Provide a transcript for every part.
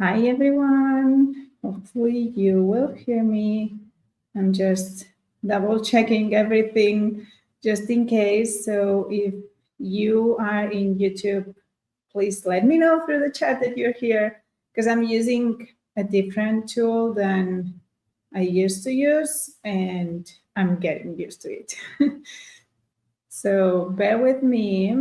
Hi, everyone. Hopefully you will hear me. I'm just double checking everything just in case. So if you are in YouTube, please let me know through the chat that you're here because I'm using a different tool than I used to use and I'm getting used to it. So bear with me.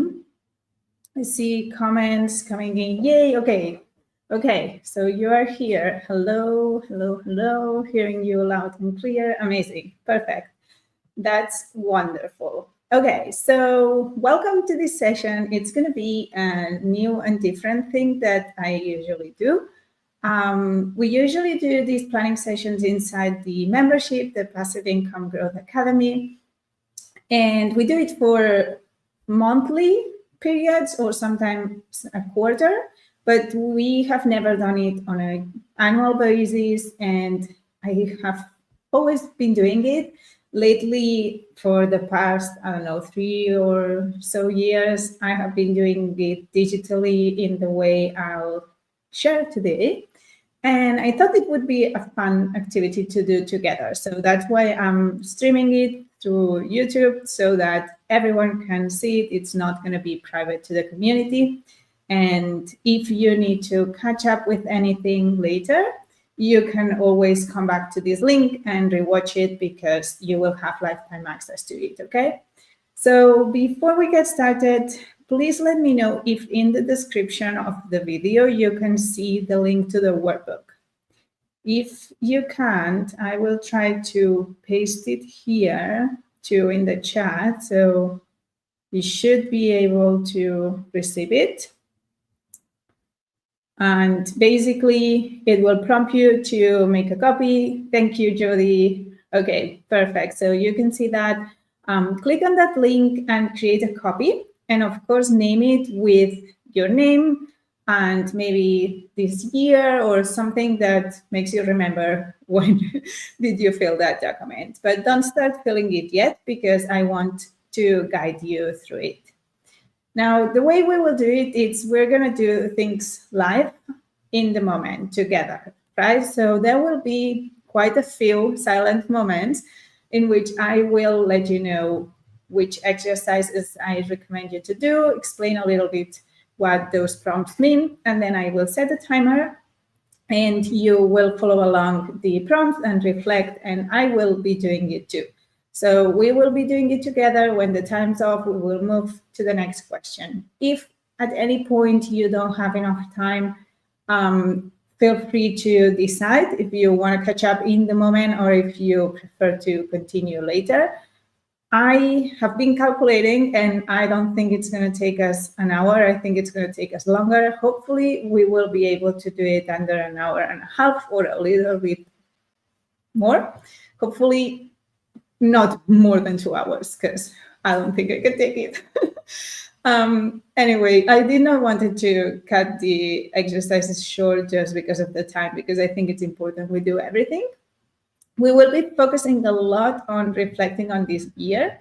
I see comments coming in. Yay, okay. Okay, so you are here. Hello, hello, hello. Hearing you loud and clear. Amazing. Perfect. That's wonderful. Okay, so welcome to this session. It's going to be a new and different thing that I usually do. We usually do these planning sessions inside the membership, the Passive Income Growth Academy. And we do it for monthly periods or sometimes a quarter, but we have never done it on an annual basis. And I have always been doing it. Lately, for the past, 3 or so years, I have been doing it digitally in the way I'll share today. And I thought it would be a fun activity to do together. So that's why I'm streaming it through YouTube so that everyone can see it. It's not going to be private to the community. And if you need to catch up with anything later, you can always come back to this link and rewatch it because you will have lifetime access to it, okay? So before we get started, please let me know if in the description of the video you can see the link to the workbook. If you can't, I will try to paste it here too in the chat. So you should be able to receive it. And basically, it will prompt you to make a copy. Thank you, Jody. Okay, perfect. So you can see that. Click on that link and create a copy. And of course, name it with your name and maybe this year or something that makes you remember when did you fill that document. But don't start filling it yet because I want to guide you through it. Now, the way we will do it is we're going to do things live in the moment together, right? So there will be quite a few silent moments in which I will let you know which exercises I recommend you to do, explain a little bit what those prompts mean, and then I will set a timer and you will follow along the prompts and reflect, and I will be doing it too. So we will be doing it together. When the time's up, we will move to the next question. If at any point you don't have enough time, feel free to decide if you want to catch up in the moment or if you prefer to continue later. I have been calculating and I don't think it's going to take us an hour. I think it's going to take us longer. Hopefully we will be able to do it under an hour and a half or a little bit more. Hopefully not more than 2 hours because I don't think I can take it. Anyway, I did not want to cut the exercises short just because of the time, because I think it's important we do everything. We will be focusing a lot on reflecting on this year,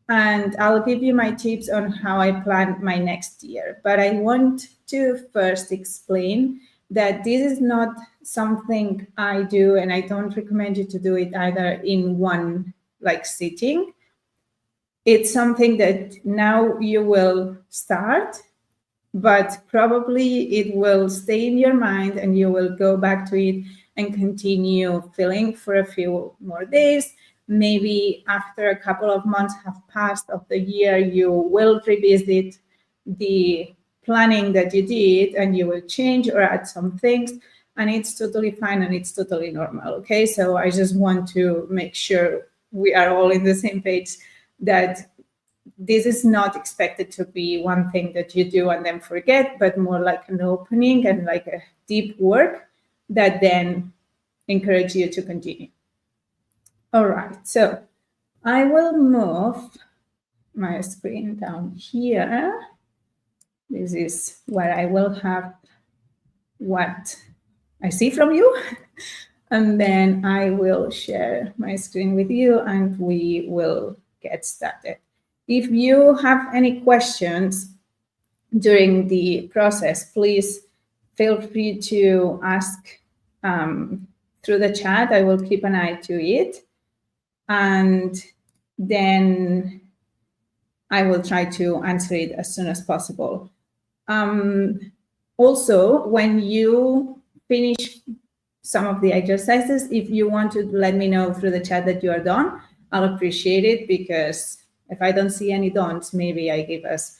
and I'll give you my tips on how I plan my next year. But I want to first explain that this is not something I do, and I don't recommend you to do it either in one sitting. It's something that now you will start, but probably it will stay in your mind and you will go back to it and continue feeling for a few more days. Maybe after a couple of months have passed of the year, you will revisit the planning that you did and you will change or add some things, and it's totally fine and it's totally normal, okay? So I just want to make sure we are all in the same page that this is not expected to be one thing that you do and then forget, but more like an opening and like a deep work that then encourage you to continue. All right, so I will move my screen down here. This is where I will have what I see from you. And then I will share my screen with you and we will get started. If you have any questions during the process, please feel free to ask through the chat. I will keep an eye to it. And then I will try to answer it as soon as possible. Also, when you finish some of the exercises, if you want to let me know through the chat that you are done, I'll appreciate it, because if I don't see any don'ts, maybe I give us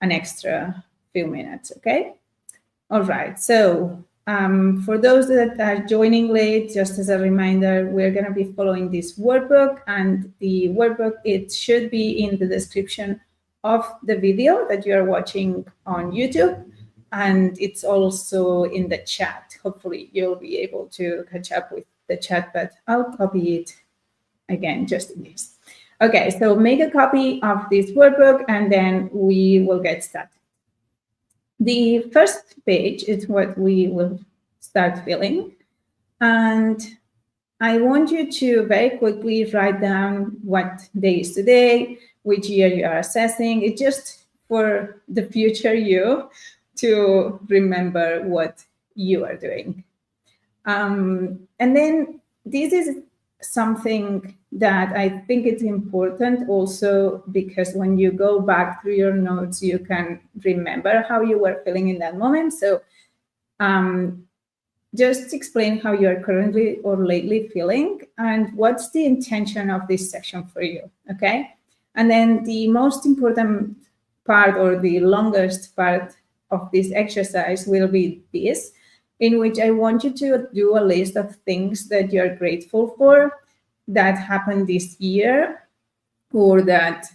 an extra few minutes, okay? All right, so for those that are joining late, just as a reminder, we're gonna be following this workbook, and the workbook, it should be in the description of the video that you're watching on YouTube, and it's also in the chat. Hopefully you'll be able to catch up with the chat, but I'll copy it again, just in case. Okay, so make a copy of this workbook and then we will get started. The first page is what we will start filling. And I want you to very quickly write down what day is today, which year you are assessing. It's just for the future you to remember what you are doing. And then this is something that I think it's important also, because when you go back through your notes, you can remember how you were feeling in that moment. So just explain how you are currently or lately feeling and what's the intention of this section for you, okay? And then the most important part, or the longest part of this exercise, will be this, in which I want you to do a list of things that you're grateful for that happened this year, or that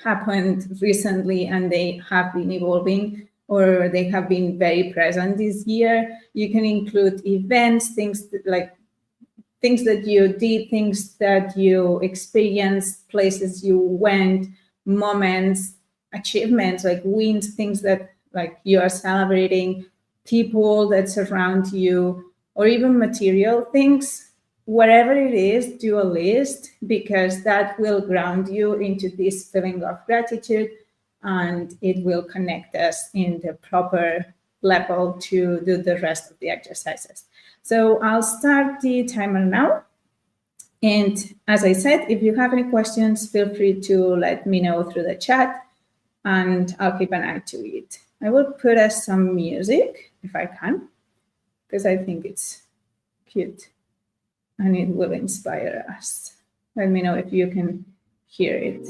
happened recently and they have been evolving, or they have been very present this year. You can include events, things that you did, things that you experienced, places you went, moments, achievements, like wins, things that like you are celebrating, people that surround you, or even material things. Whatever it is, do a list, because that will ground you into this feeling of gratitude, and it will connect us in the proper level to do the rest of the exercises. So I'll start the timer now. And as I said, if you have any questions, feel free to let me know through the chat, and I'll keep an eye to it. I will put us some music if I can, because I think it's cute and it will inspire us. Let me know if you can hear it.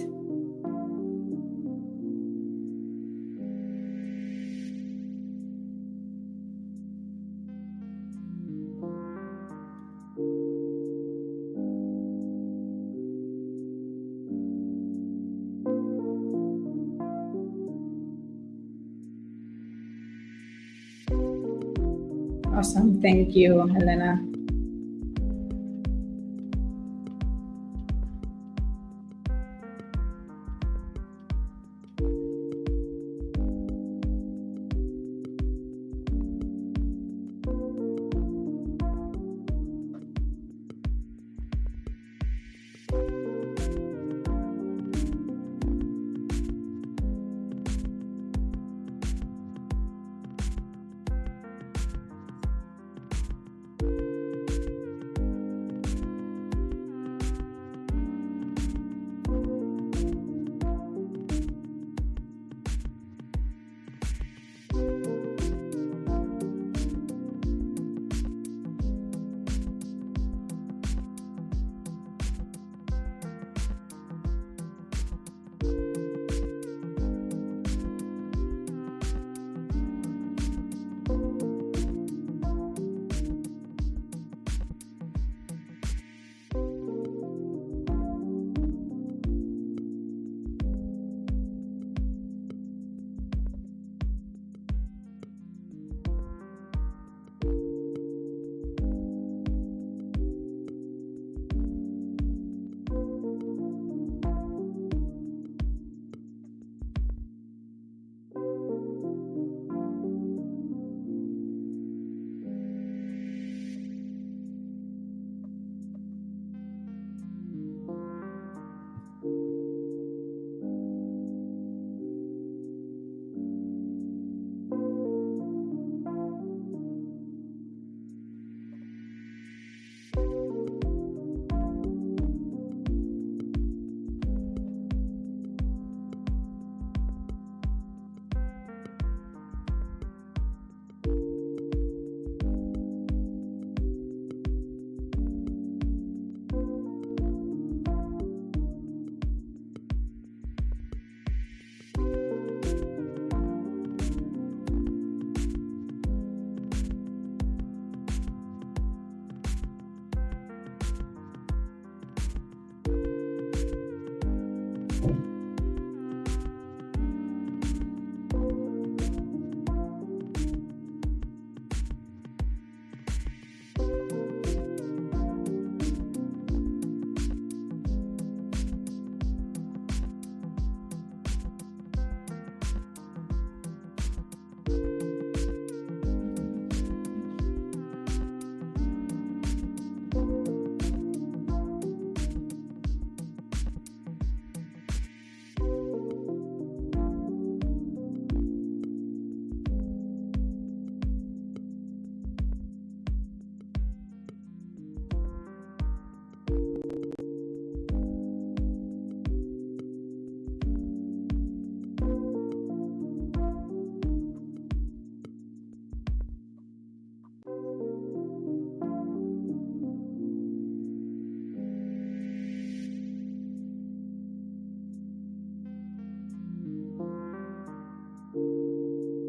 Awesome, thank you, Helena.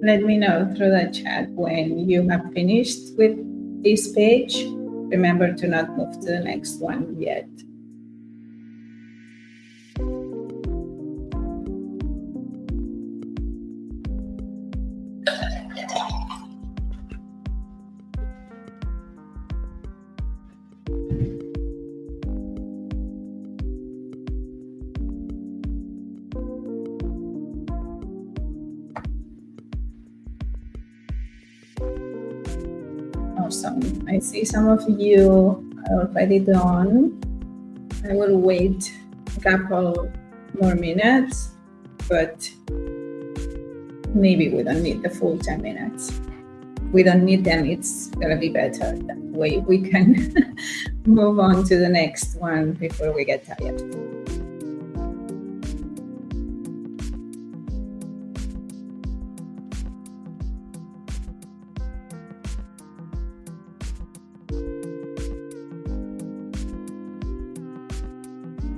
Let me know through the chat when you have finished with this page. Remember to not move to the next one yet. Awesome. I see some of you are already done. I will wait a couple more minutes, but maybe we don't need the full 10 minutes. We don't need them, it's gonna be better. That way we can move on to the next one before we get tired.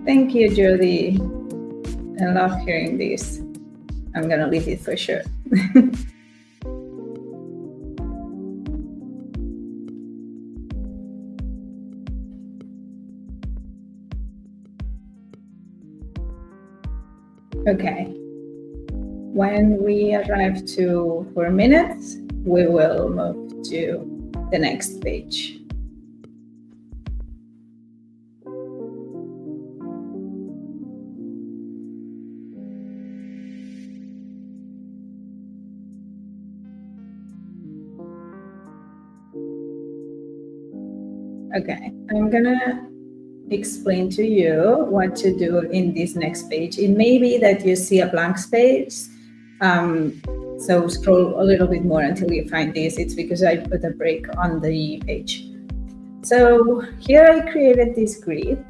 Thank you, Judy. I love hearing this. I'm gonna leave it for sure. Okay. When we arrive to 4 minutes, we will move to the next page. Okay, I'm gonna explain to you what to do in this next page. It may be that you see a blank space, so scroll a little bit more until you find this. It's because I put a break on the page. So here I created this grid,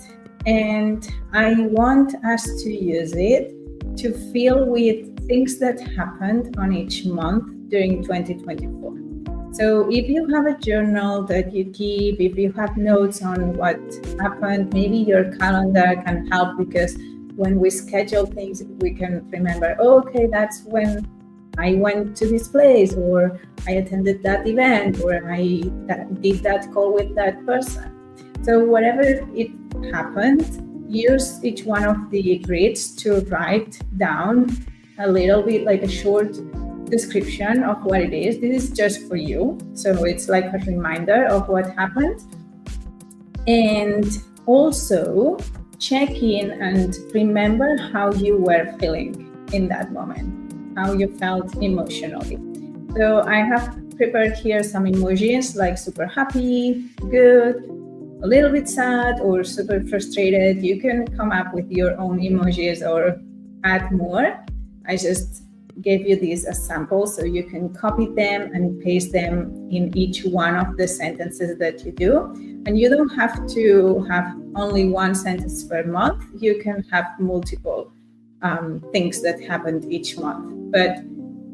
and I want us to use it to fill with things that happened on each month during 2024. So if you have a journal that you keep, if you have notes on what happened, maybe your calendar can help, because when we schedule things, we can remember, oh, okay, that's when I went to this place, or I attended that event, or I did that call with that person. So whatever it happened, use each one of the grids to write down a little bit, like a short description of what it is. This is just for you, so it's like a reminder of what happened. And also check in and remember how you were feeling in that moment, how you felt emotionally. So I have prepared here some emojis like super happy, good, a little bit sad, or super frustrated. You can come up with your own emojis or add more. I just gave you these as samples, so you can copy them and paste them in each one of the sentences that you do. And you don't have to have only one sentence per month. You can have multiple things that happened each month, but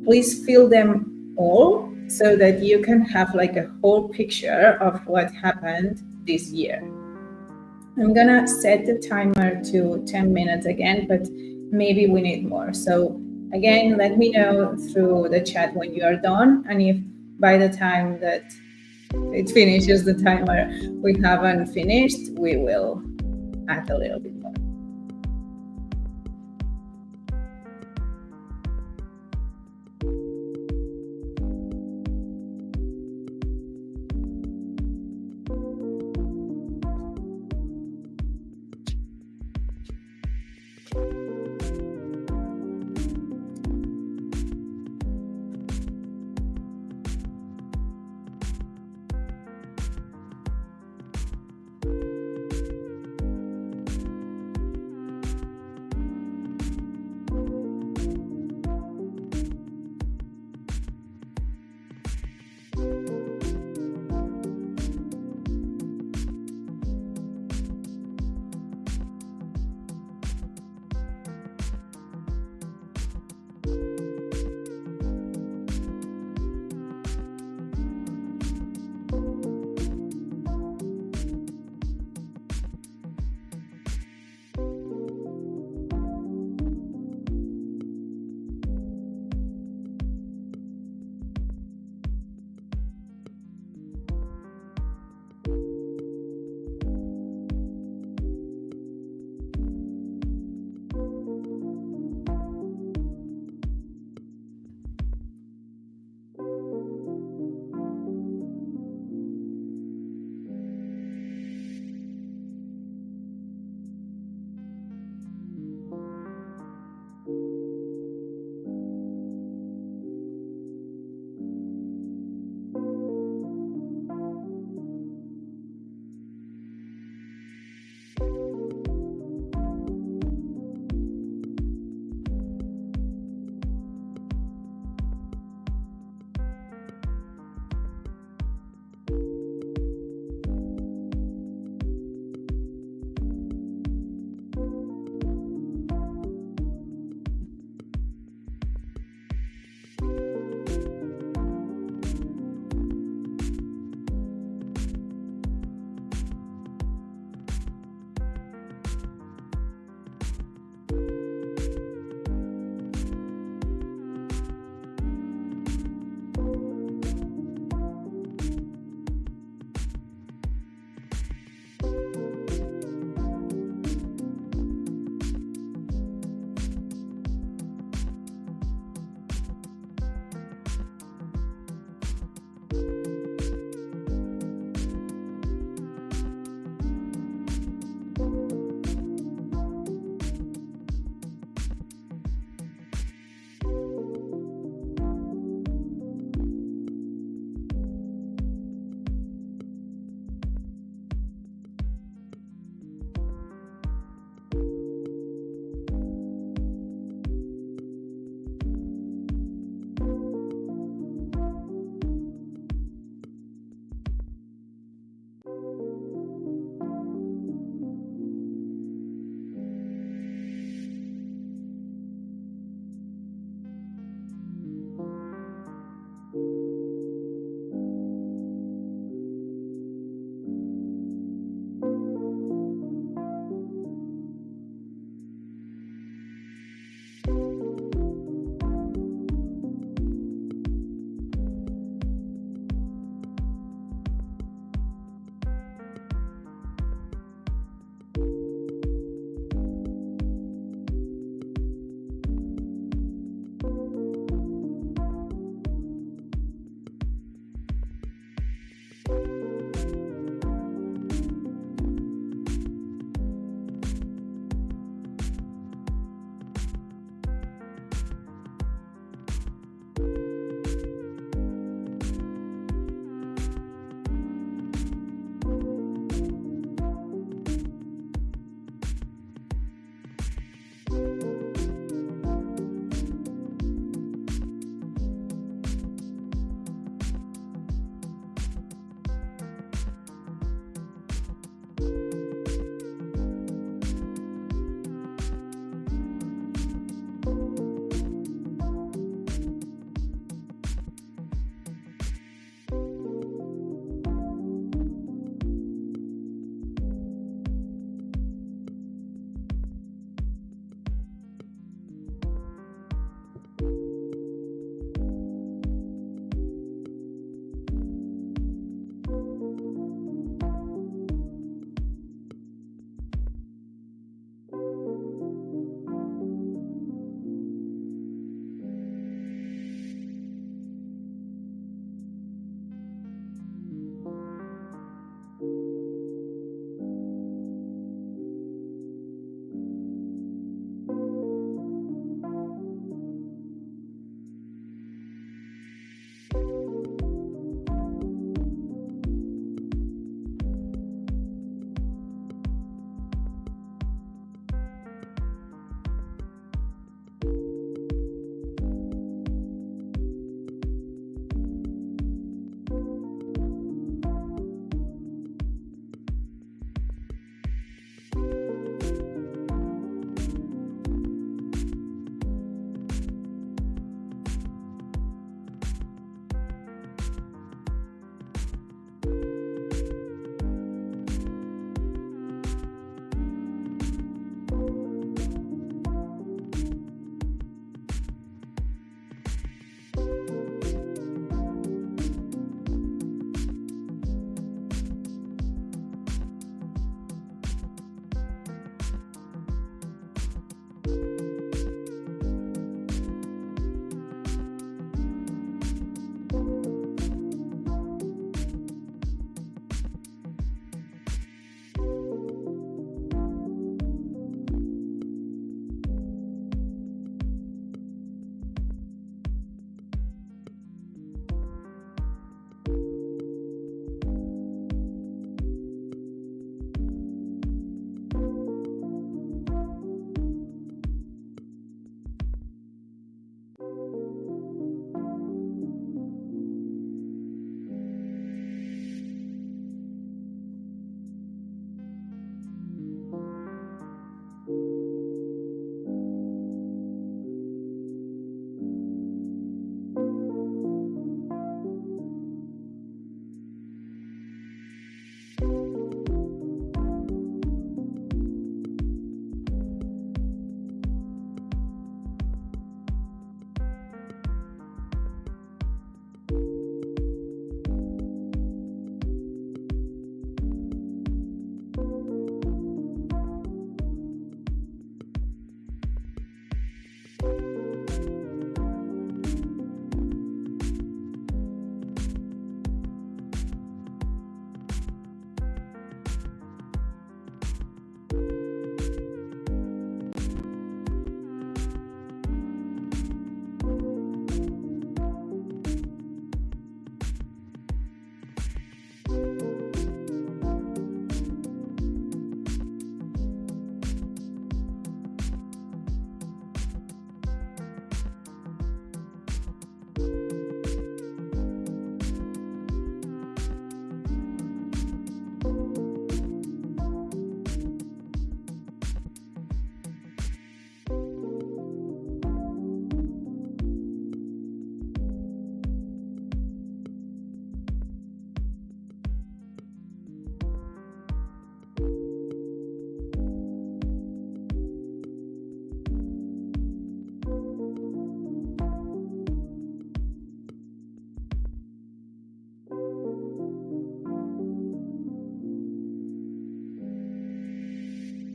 please fill them all so that you can have like a whole picture of what happened this year. I'm gonna set the timer to 10 minutes again, but maybe we need more. So again, let me know through the chat when you are done, and if by the time that it finishes the timer we haven't finished, we will add a little bit more.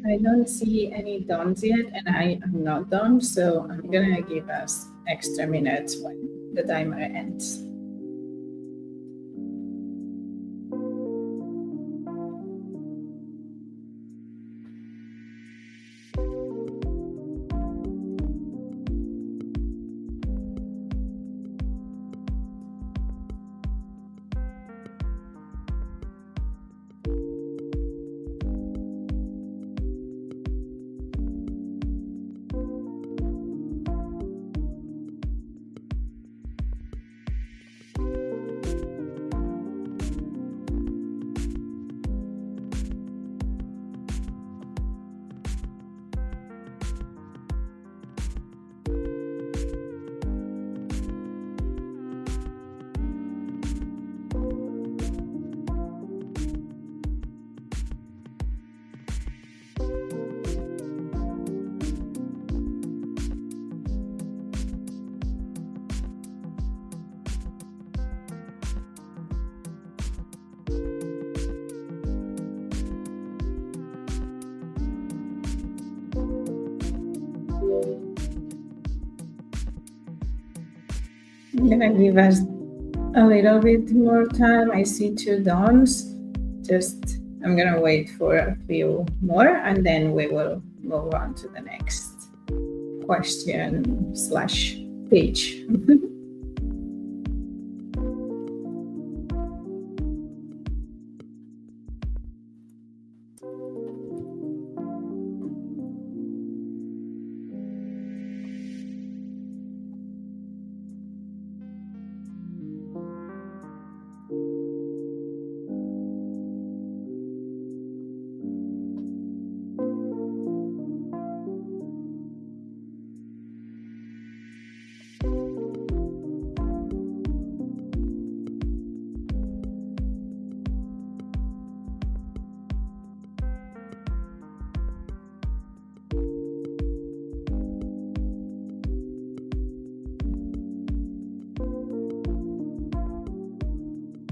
I don't see any dawns yet, and I am not done, so I'm gonna give us extra minutes when the timer ends. I'm gonna give us a little bit more time. I see 2 dawns. I'm gonna wait for a few more, and then we will move on to the next question/page.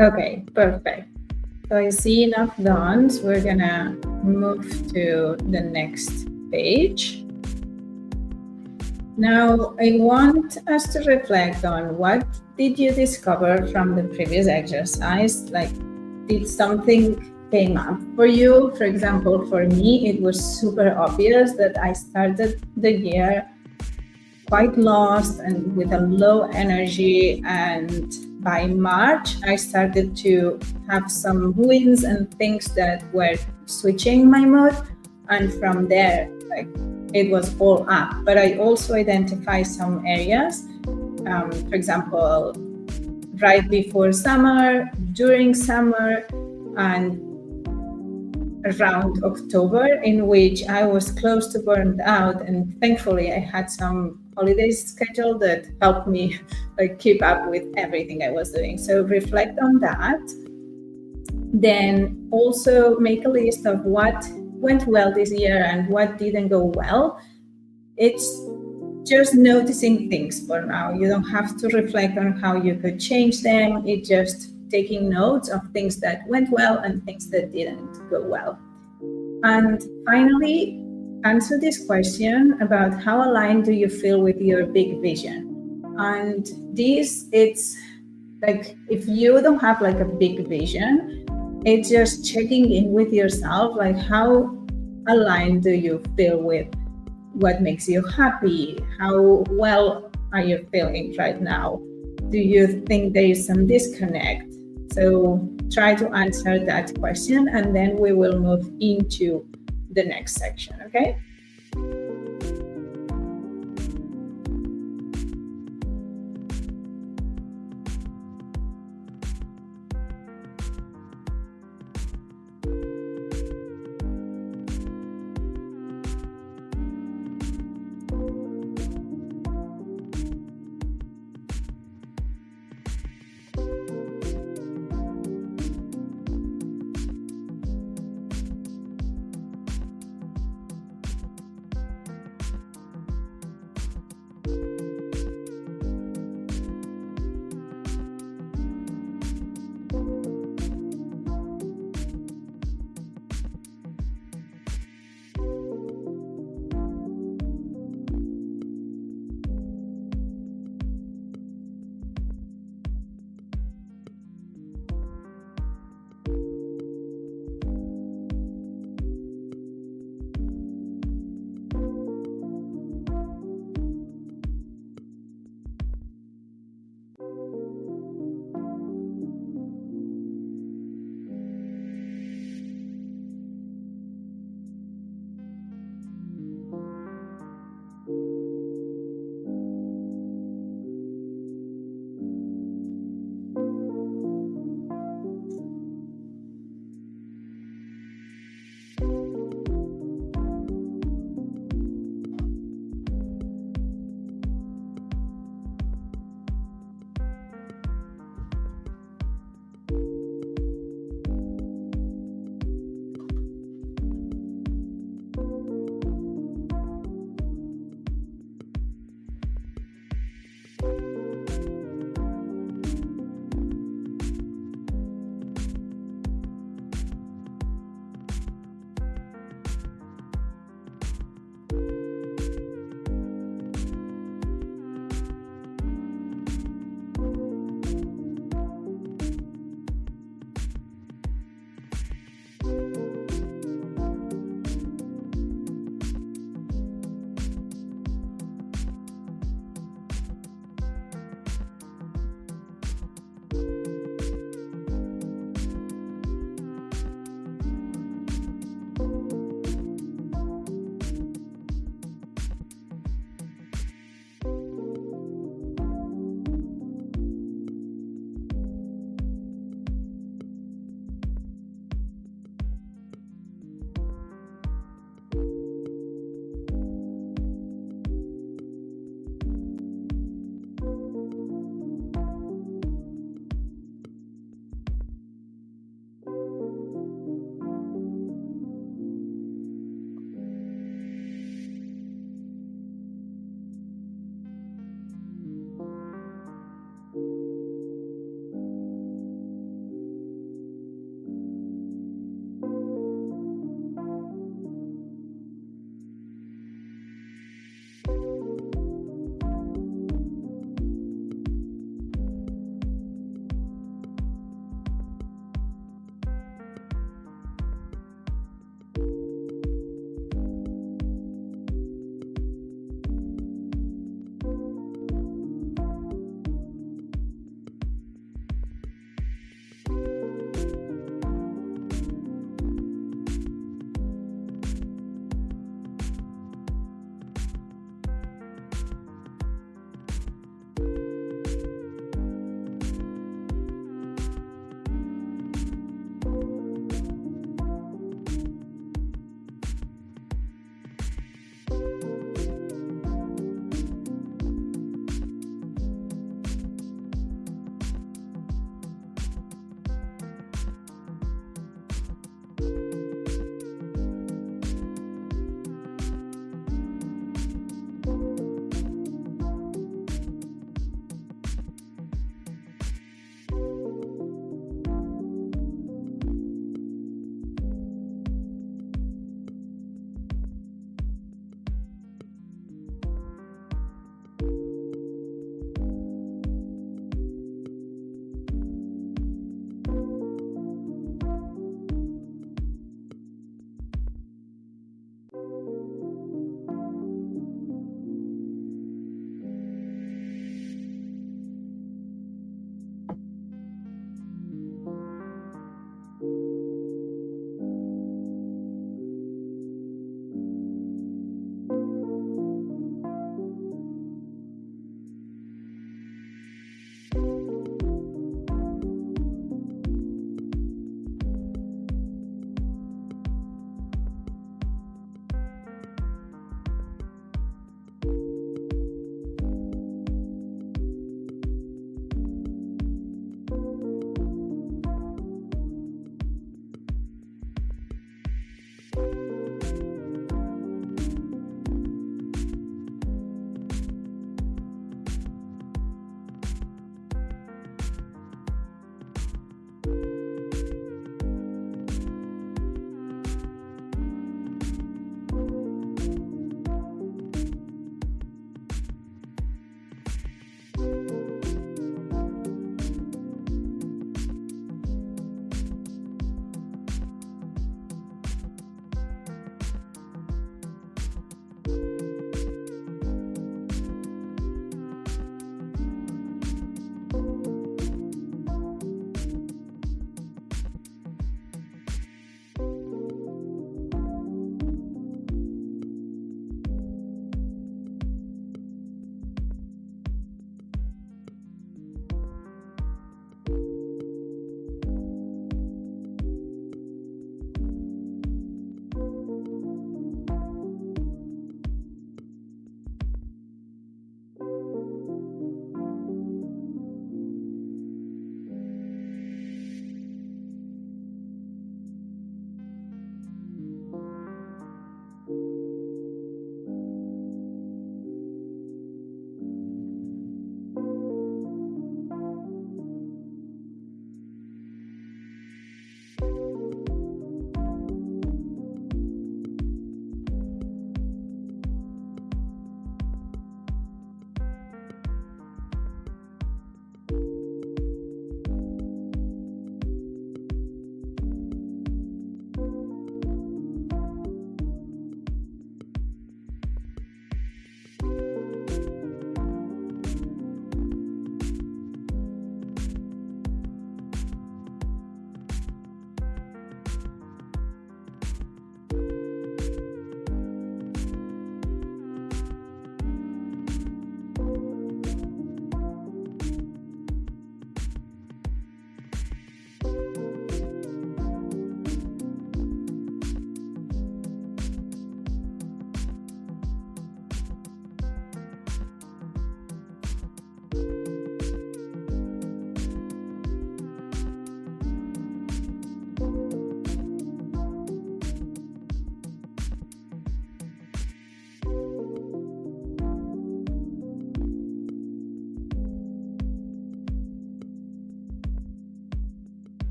Okay, perfect. So I see enough dawns. We're gonna move to the next page. Now, I want us to reflect on what did you discover from the previous exercise? Like, did something came up for you? For example, for me, it was super obvious that I started the year quite lost and with a low energy, and by March I started to have some wins and things that were switching my mood, and from there, like, it was all up. But I also identify some areas, for example, right before summer, during summer, and around October, in which I was close to burned out, and thankfully I had some holidays scheduled that helped me like keep up with everything I was doing. So reflect on that. Then also make a list of what went well this year and what didn't go well. It's just noticing things for now. You don't have to reflect on how you could change them. It's just taking notes of things that went well and things that didn't go well. And finally, answer this question about how aligned do you feel with your big vision. And this, it's like, if you don't have like a big vision, it's just checking in with yourself, like how aligned do you feel with what makes you happy? How well are you feeling right now? Do you think there is some disconnect? So try to answer that question, and then we will move into the next section, okay?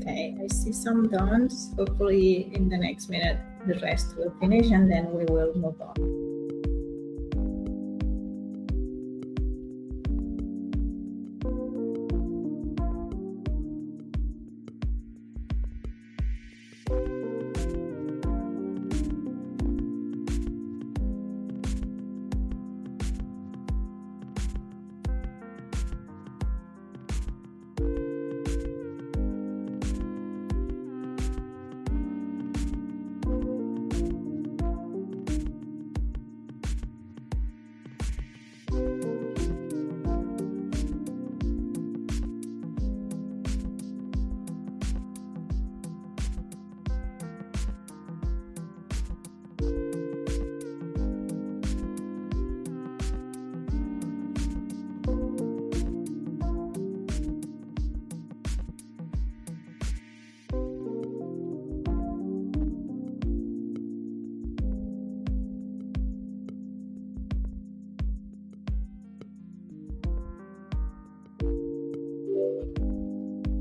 Okay, I see some dons. Hopefully in the next minute, the rest will finish and then we will move on.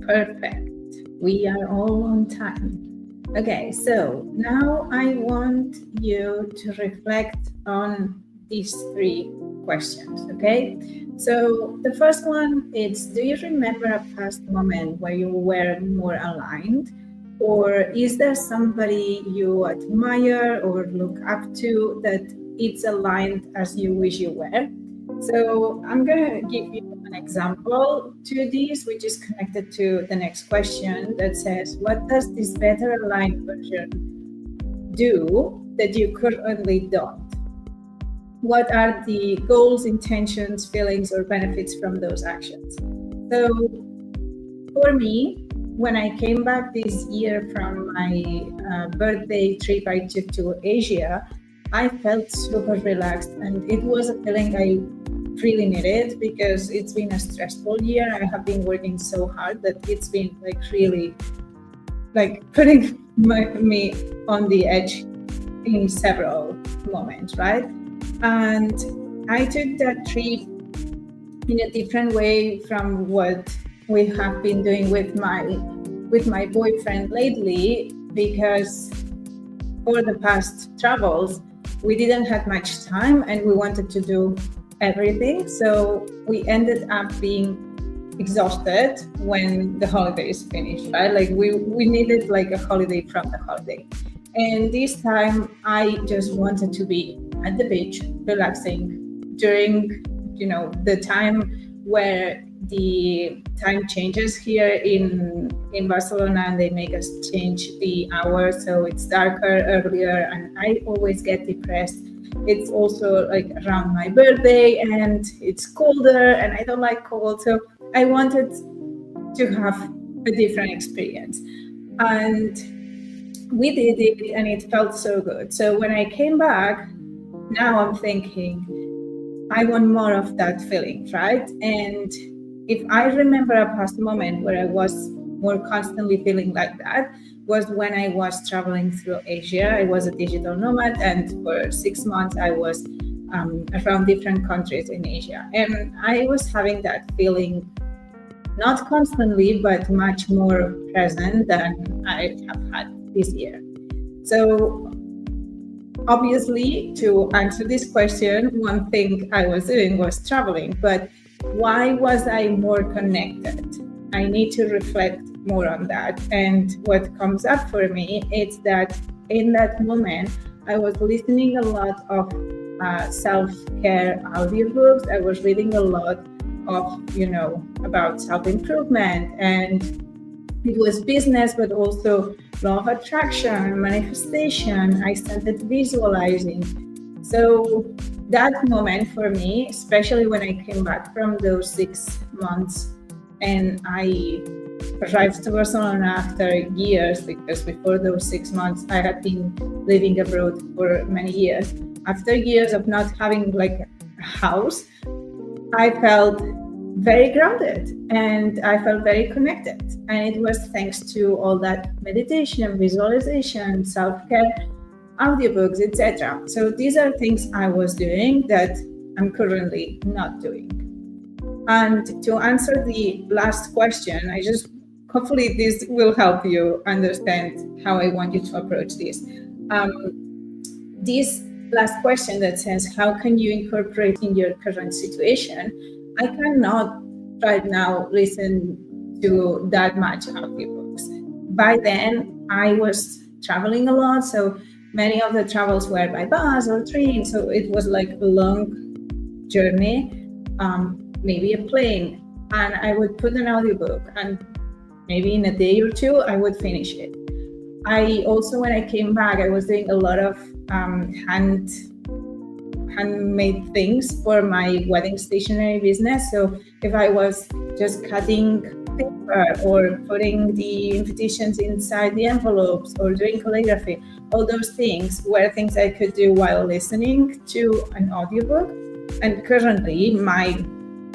Perfect. We are all on time. Okay, so now I want you to reflect on these 3 questions, okay? So the first one is, do you remember a past moment where you were more aligned? Or is there somebody you admire or look up to that it's aligned as you wish you were? So I'm going to give you an example to this, which is connected to the next question that says, what does this better aligned version do that you currently don't? What are the goals, intentions, feelings, or benefits from those actions? So for me, when I came back this year from my birthday trip I took to Asia, I felt super relaxed, and it was a feeling I really needed because it's been a stressful year. I have been working so hard that it's been like really like putting me on the edge in several moments, right? And I took that trip in a different way from what we have been doing with my boyfriend lately, because for the past travels, we didn't have much time and we wanted to do everything. So we ended up being exhausted when the holidays finished, right? Like we needed like a holiday from the holiday. And this time I just wanted to be at the beach, relaxing during, the time where the time changes here in Barcelona, and they make us change the hour, so it's darker earlier, and I always get depressed. It's also like around my birthday and it's colder and I don't like cold, so I wanted to have a different experience, and we did it and it felt so good. So when I came back, now I'm thinking I want more of that feeling, right? And if I remember a past moment where I was more constantly feeling like that, was when I was traveling through Asia. I was a digital nomad, and for 6 months I was around different countries in Asia. And I was having that feeling, not constantly, but much more present than I have had this year. So obviously, to answer this question, one thing I was doing was traveling, but why was I more connected? I need to reflect more on that. And what comes up for me is that in that moment, I was listening a lot of self-care audiobooks. I was reading a lot of, about self-improvement, and it was business, but also law of attraction, manifestation. I started visualizing. So that moment for me, especially when I came back from those 6 months and I arrived to Barcelona after years, because before those 6 months, I had been living abroad for many years. After years of not having like a house, I felt very grounded and I felt very connected. And it was thanks to all that meditation, visualization, self-care, audiobooks, etc. So these are things I was doing that I'm currently not doing. And to answer the last question, I just hopefully this will help you understand how I want you to approach this. This last question that says, how can you incorporate in your current situation? I cannot right now listen to that much audiobooks. By then, I was traveling a lot, so many of the travels were by bus or train, so it was like a long journey, maybe a plane, and I would put an audiobook, and maybe in a day or two, I would finish it. I also, when I came back, I was doing a lot of handmade things for my wedding stationery business. So if I was just cutting paper or putting the invitations inside the envelopes or doing calligraphy, all those things were things I could do while listening to an audiobook. And currently my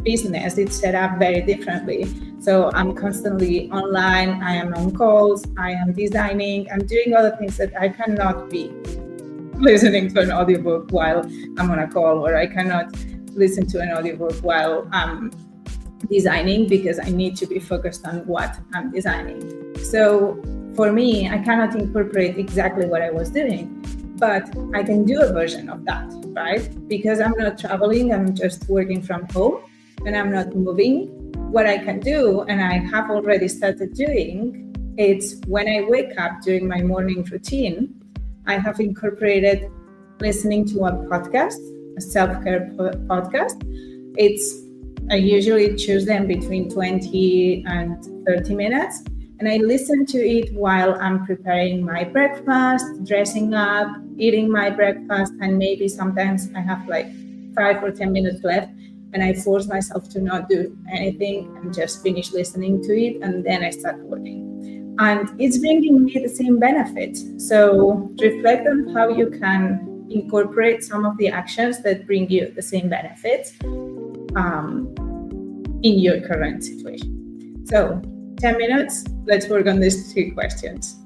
business is set up very differently. So I'm constantly online, I am on calls, I am designing, I'm doing other things that I cannot be listening to an audiobook while I'm on a call, or I cannot listen to an audiobook while I'm designing, because I need to be focused on what I'm designing. So for me, I cannot incorporate exactly what I was doing, but I can do a version of that, right? Because I'm not traveling, I'm just working from home and I'm not moving. What I can do, and I have already started doing, it's when I wake up during my morning routine, I have incorporated listening to a podcast, a self-care podcast. I usually choose them between 20 and 30 minutes. And I listen to it while I'm preparing my breakfast, dressing up, eating my breakfast, and maybe sometimes I have like 5 or 10 minutes left, and I force myself to not do anything and just finish listening to it, and then I start working. And it's bringing me the same benefits. So reflect on how you can incorporate some of the actions that bring you the same benefits in your current situation. So 10 minutes, let's work on these 3 questions.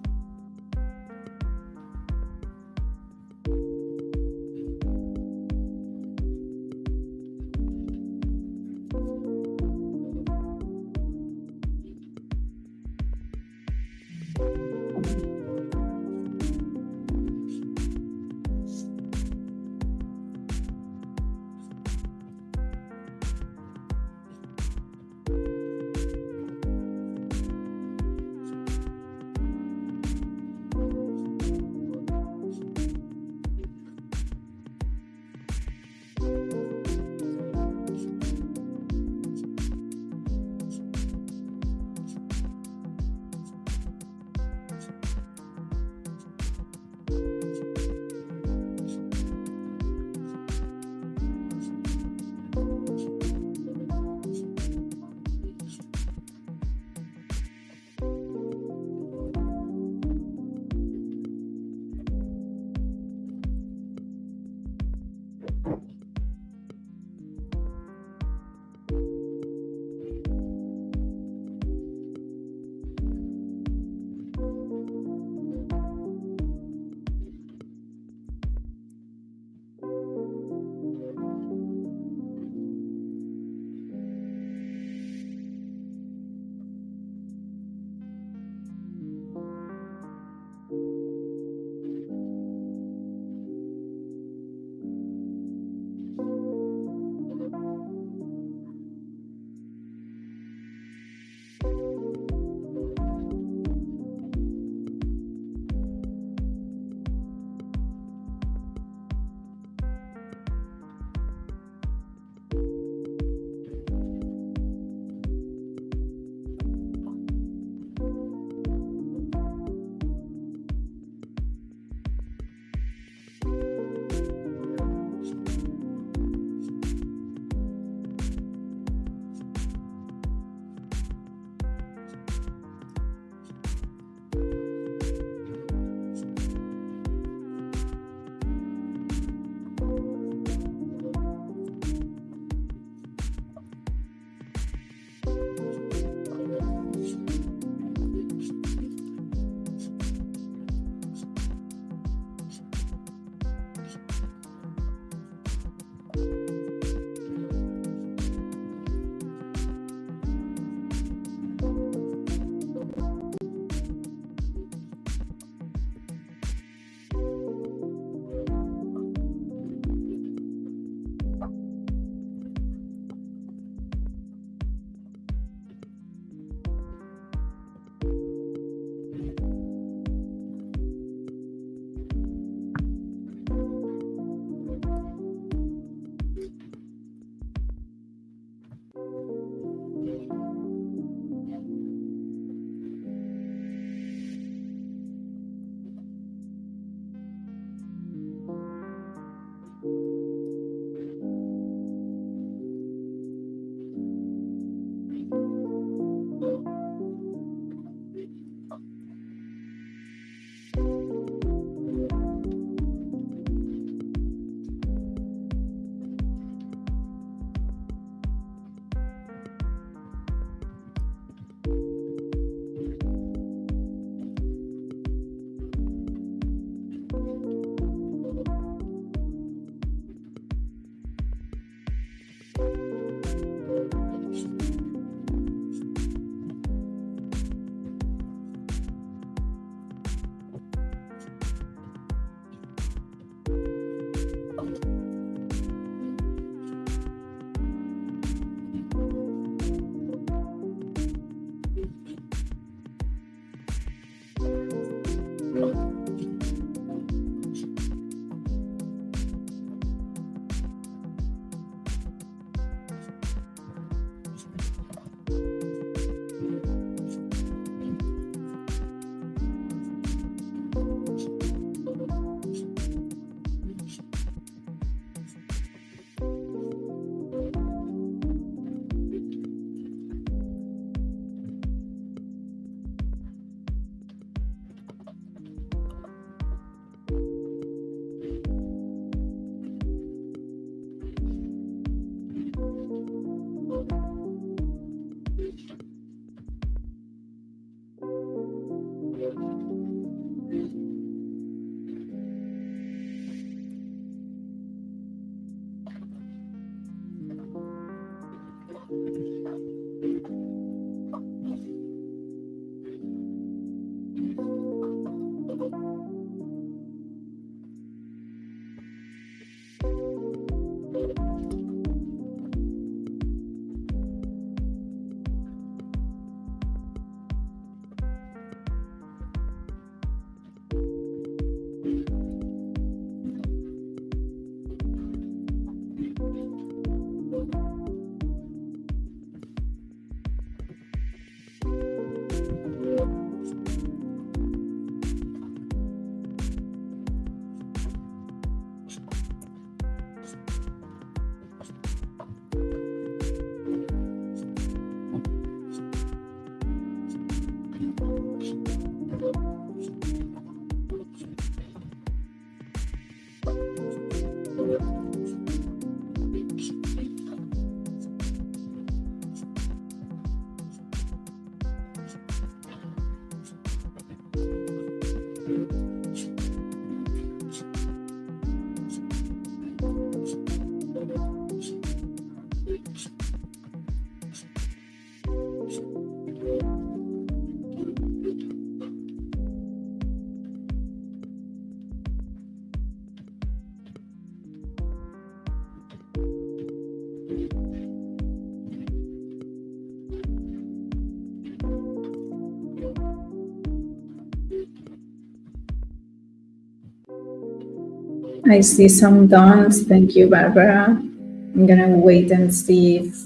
I see some dons. Thank you, Barbara. I'm gonna wait and see if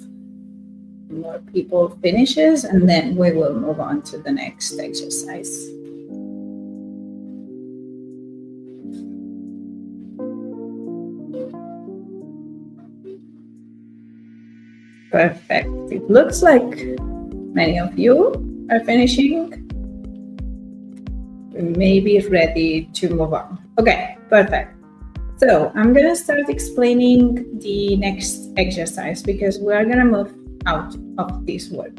more people finishes, and then we will move on to the next exercise. Perfect. It looks like many of you are finishing. We may be ready to move on. Okay, perfect. So I'm going to start explaining the next exercise because we are going to move out of this work.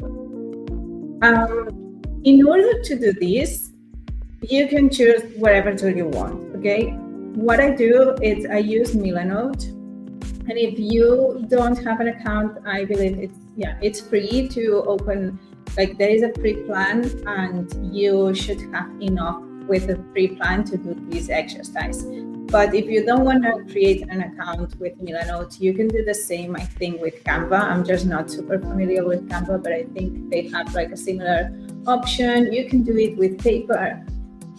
In order to do this, you can choose whatever tool you want, okay? What I do is I use Milanote. And if you don't have an account, I believe it's free to open, like there is a free plan and you should have enough with a free plan to do this exercise. But if you don't want to create an account with Milanote, you can do the same, I think, with Canva. I'm just not super familiar with Canva, but I think they have like a similar option. You can do it with paper.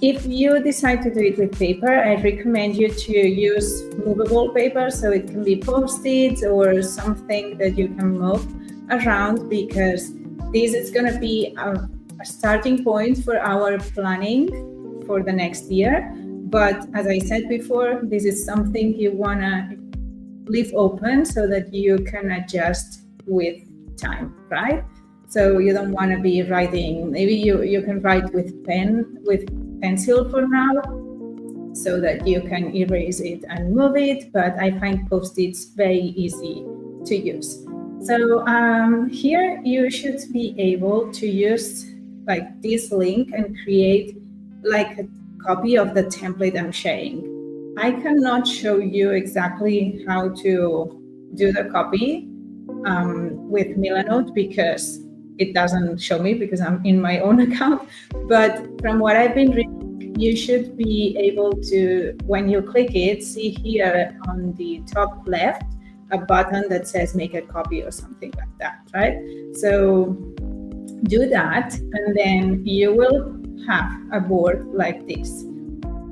If you decide to do it with paper, I recommend you to use movable paper, so it can be Post-its or something that you can move around, because this is going to be a starting point for our planning for the next year. But as I said before, this is something you want to leave open so that you can adjust with time, right? So you don't want to be writing, maybe you can write with pencil for now, so that you can erase it and move it, but I find Post-its very easy to use. So here you should be able to use like this link and create like a copy of the template I'm sharing. I cannot show you exactly how to do the copy with Milanote because it doesn't show me because I'm in my own account. But from what I've been reading, you should be able to, when you click it, see here on the top left, a button that says make a copy or something like that, right? So do that, and then you will have a board like this.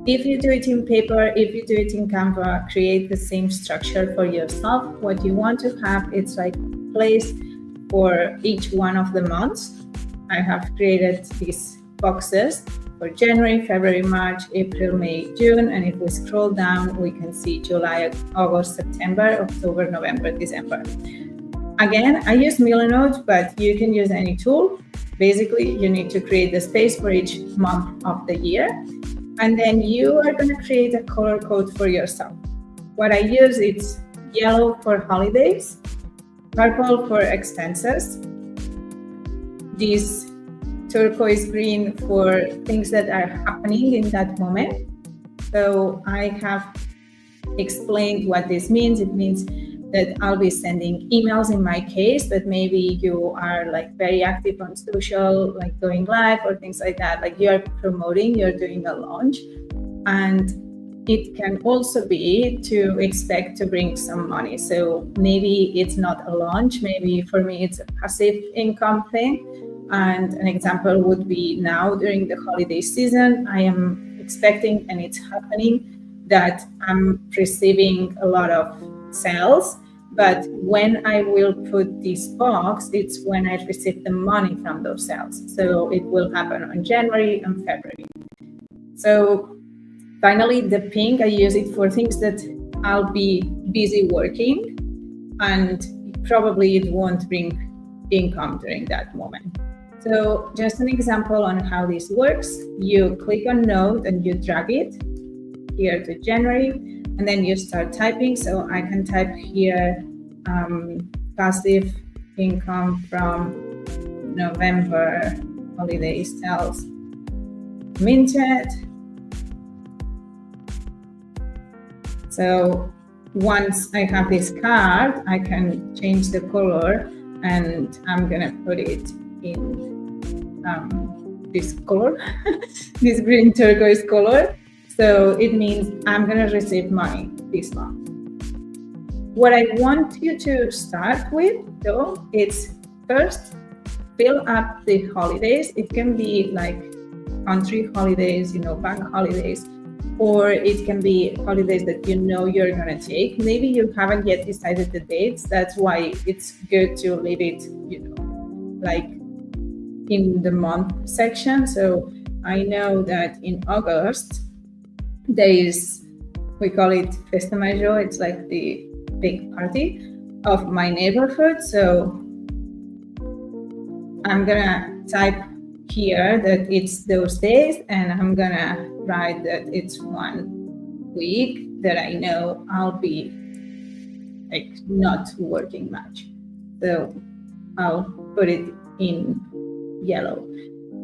If you do it in paper, if you do it in Canva, create the same structure for yourself. What you want to have, it's like place for each one of the months. I have created these boxes for January, February, March, April, May, June, and if we scroll down, we can see July, August, September, October, November, December. Again, I use Milanote, but you can use any tool. Basically, you need to create the space for each month of the year, and then you are going to create a color code for yourself. What I use is yellow for holidays, purple for expenses, this turquoise green for things that are happening in that moment. So I have explained what this means. It means that I'll be sending emails in my case, but maybe you are like very active on social, like going live or things like that, like you're promoting, you're doing a launch. And it can also be to expect to bring some money. So maybe it's not a launch, maybe for me it's a passive income thing. And an example would be now during the holiday season, I am expecting, and it's happening, that I'm receiving a lot of sales, but when I will put this box, it's when I receive the money from those sales. So it will happen on January and February. So finally, the pink, I use it for things that I'll be busy working, and probably it won't bring income during that moment. So just an example on how this works, you click on Note and you drag it here to January, and then you start typing. So I can type here passive income from November holiday sales minted. So once I have this card, I can change the color, and I'm gonna put it in this color, this green turquoise color. So it means I'm gonna receive money this month. What I want you to start with, though, is first fill up the holidays. It can be like country holidays, bank holidays. or it can be holidays that you know you're going to take. Maybe you haven't yet decided the dates. That's why it's good to leave it, like in the month section. So I know that in August, there is, we call it Festa Major. It's like the big party of my neighborhood. So I'm gonna type here that it's those days, and I'm gonna write that it's 1 week that I know I'll be like not working much. So I'll put it in yellow.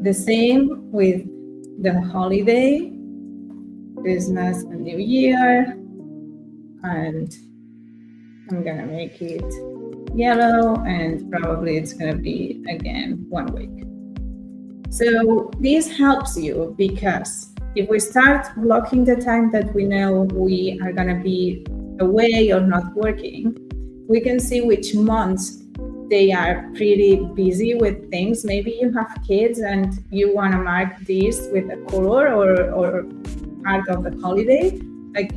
The same with the holiday, Christmas and New Year, and I'm gonna make it yellow, and probably it's gonna be again 1 week. So this helps you, because if we start blocking the time that we know we are gonna be away or not working, we can see which months they are pretty busy with things. Maybe you have kids and you want to mark this with a color or part of the holiday, like,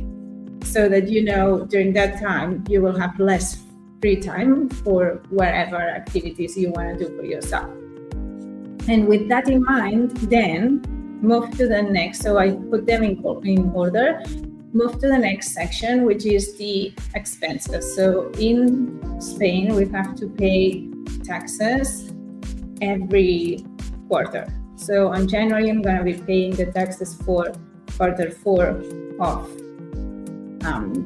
so that during that time you will have less free time for whatever activities you want to do for yourself. And with that in mind, then move to the next. So I put them in order. Move to the next section, which is the expenses. So in Spain, we have to pay taxes every quarter. So on January, I'm going to be paying the taxes for Q4 of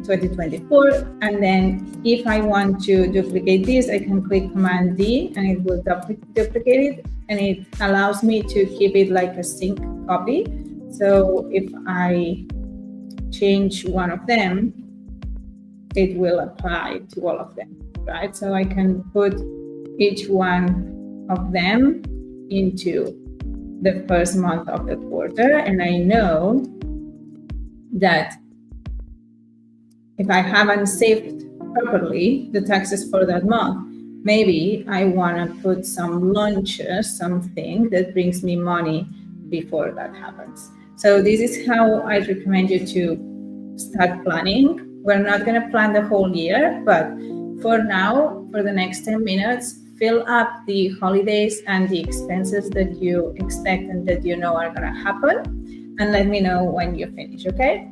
2024. And then if I want to duplicate this, I can click Command D and it will duplicate it. And it allows me to keep it like a sync copy. So if I change one of them, it will apply to all of them, right? So I can put each one of them into the first month of the quarter, and I know that if I haven't saved properly the taxes for that month, maybe I want to put some lunches, something that brings me money before that happens. So this is how I recommend you to start planning. We're not going to plan the whole year, but for now, for the next 10 minutes, fill up the holidays and the expenses that you expect and that you know are going to happen, and let me know when you finish, okay?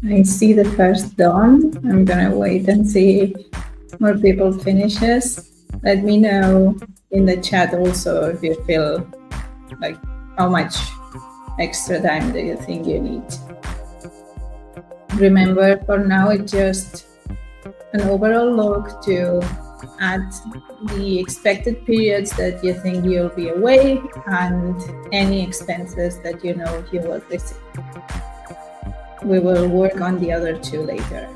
I see the first dawn. I'm gonna wait and see if more people finishes. Let me know in the chat also if you feel like how much extra time do you think you need. Remember, for now it's just an overall look to add the expected periods that you think you'll be away and any expenses that you know you will receive. We will work on the other two later.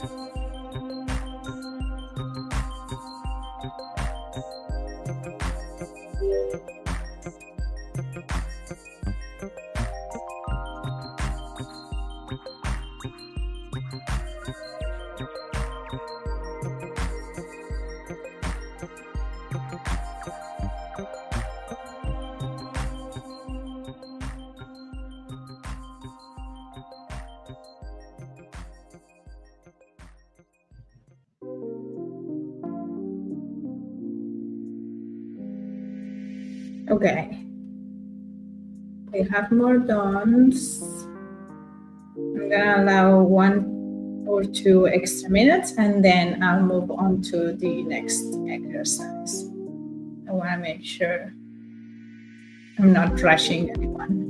Okay. We have more dawns. I'm gonna allow 1 or 2 extra minutes and then I'll move on to the next exercise. I wanna make sure I'm not rushing anyone.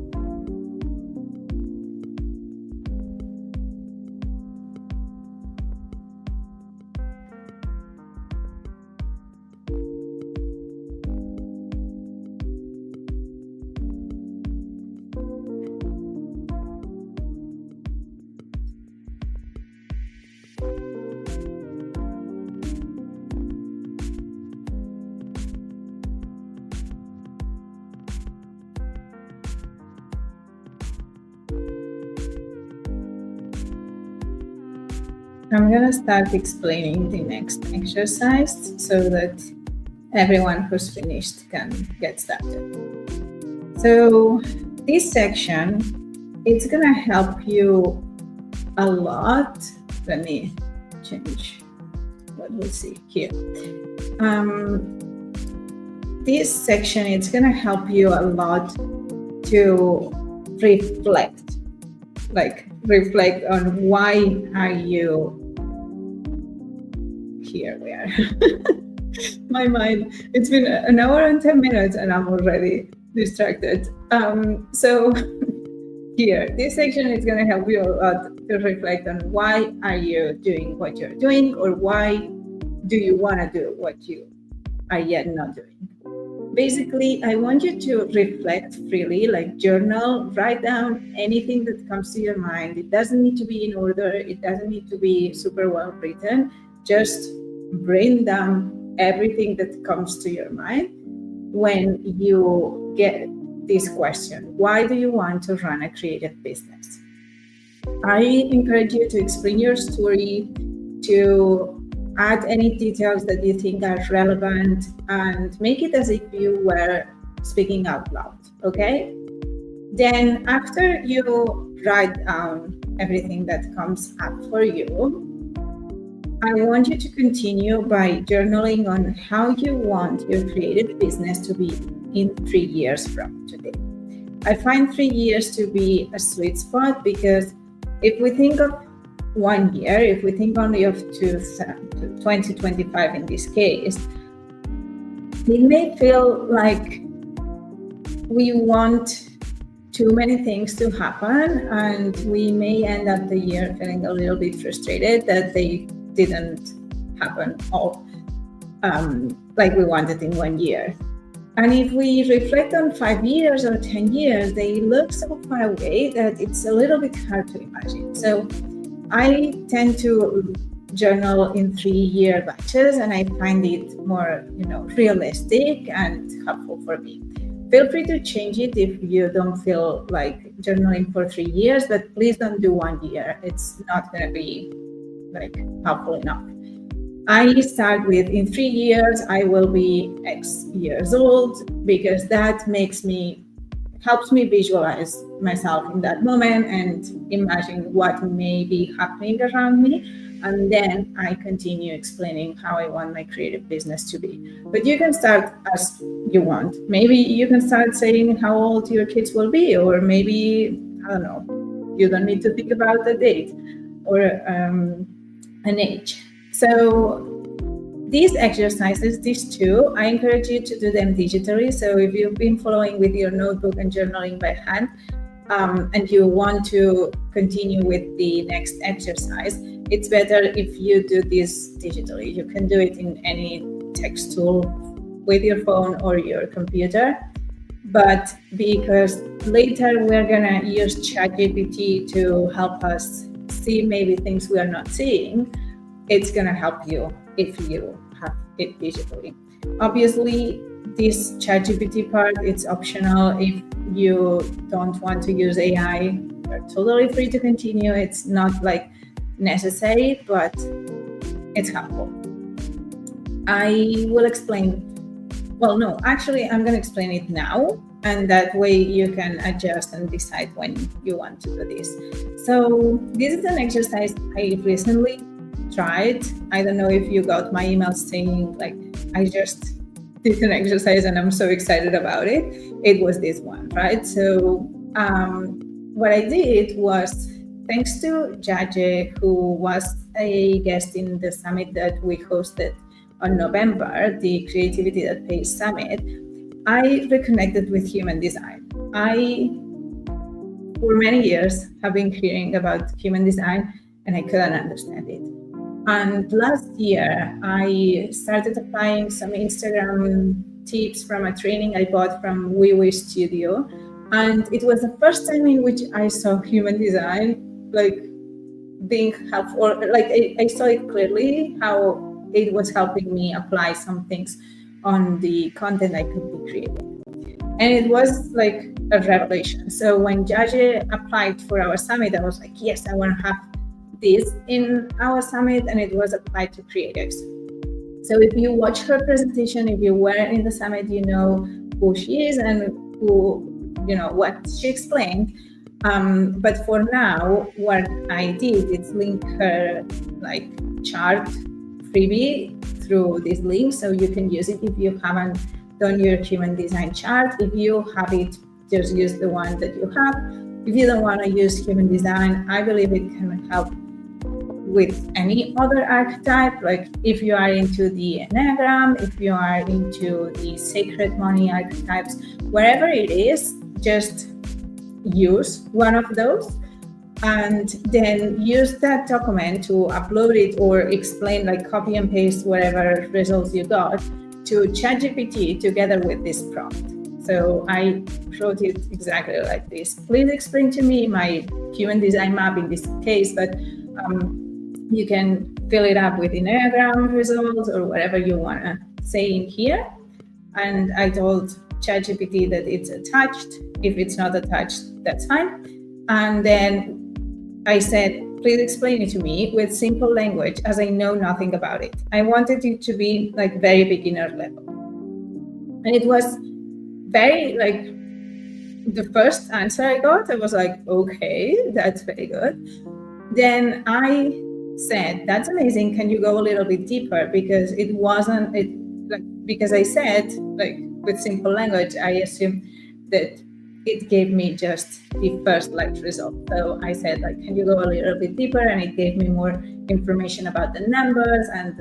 I'm gonna start explaining the next exercise so that everyone who's finished can get started. So this section, it's gonna help you a lot. Let me change what we see here. This section, it's gonna help you a lot to reflect on why are you here. We are my mind, it's been an hour and 10 minutes and I'm already distracted. So here, this section is going to help you a lot to reflect on why are you doing what you're doing, or why do you want to do what you are yet not doing. Basically, I want you to reflect freely, like journal, write down anything that comes to your mind. It doesn't need to be in order. It doesn't need to be super well written. Just bring down everything that comes to your mind when you get this question: why do you want to run a creative business? I encourage you to explain your story, to add any details that you think are relevant, and make it as if you were speaking out loud, okay? Then after you write down everything that comes up for you, I want you to continue by journaling on how you want your creative business to be in 3 years from today. I find 3 years to be a sweet spot, because if we think of 1 year, if we think only of 2025 in this case, it may feel like we want too many things to happen, and we may end up the year feeling a little bit frustrated that they didn't happen all like we wanted in 1 year. And if we reflect on 5 years or 10 years, they look so far away that it's a little bit hard to imagine. So I tend to journal in 3-year batches, and I find it more, realistic and helpful for me. Feel free to change it if you don't feel like journaling for 3 years, but please don't do 1 year. It's not going to be helpful enough. I start with, in 3 years, I will be X years old, because that helps me visualize myself in that moment and imagine what may be happening around me. And then I continue explaining how I want my creative business to be. But you can start as you want. Maybe you can start saying how old your kids will be, or maybe, I don't know, you don't need to think about the date. or an age. So these exercises, these two, I encourage you to do them digitally. So if you've been following with your notebook and journaling by hand, and you want to continue with the next exercise, it's better if you do this digitally. You can do it in any text tool with your phone or your computer. But because later we're gonna use ChatGPT to help us see maybe things we are not seeing, it's gonna help you if you have it digitally. Obviously, this ChatGPT part, it's optional. If you don't want to use AI, you're totally free to continue. It's not like necessary, but it's helpful. I will explain. Well, no, actually, I'm going to explain it now, and that way you can adjust and decide when you want to do this. So this is an exercise I recently tried. I don't know if you got my email saying like I just did an exercise and I'm so excited about it. It was this one, right? So what I did was, thanks to Jaje, who was a guest in the summit that we hosted on November, the Creativity That Pays Summit, I reconnected with human design. I, for many years, have been hearing about human design and I couldn't understand it. And last year, I started applying some Instagram tips from a training I bought from WeWe Studio. And it was the first time in which I saw human design like being helpful, like I saw it clearly, how it was helping me apply some things on the content I could be creating. And it was like a revelation. So when Jaje applied for our summit, I was like, yes, I want to have this in our summit, and it was applied to creatives. So if you watch her presentation, if you were in the summit, you know who she is and who, you know, what she explained. But for now, what I did is link her like chart freebie through this link, so you can use it if you haven't done your human design chart. If you have it, just use the one that you have. If you don't want to use human design, I believe it can help with any other archetype. Like if you are into the Enneagram, if you are into the sacred money archetypes, wherever it is, just use one of those and then use that document to upload it or explain, like copy and paste whatever results you got to ChatGPT together with this prompt. So I wrote it exactly like this. Please explain to me my human design map in this case, but you can fill it up with Enneagram results or whatever you want to say in here. And I told ChatGPT that it's attached. If it's not attached, that's fine. And then I said, please explain it to me with simple language, as I know nothing about it. I wanted it to be like very beginner level. And it was very like, the first answer I got, I was like, okay, that's very good. Then I said, that's amazing. Can you go a little bit deeper? Because it wasn't, because I said, like with simple language, I assumed that it gave me just the first result. So I said, like, can you go a little bit deeper? And it gave me more information about the numbers and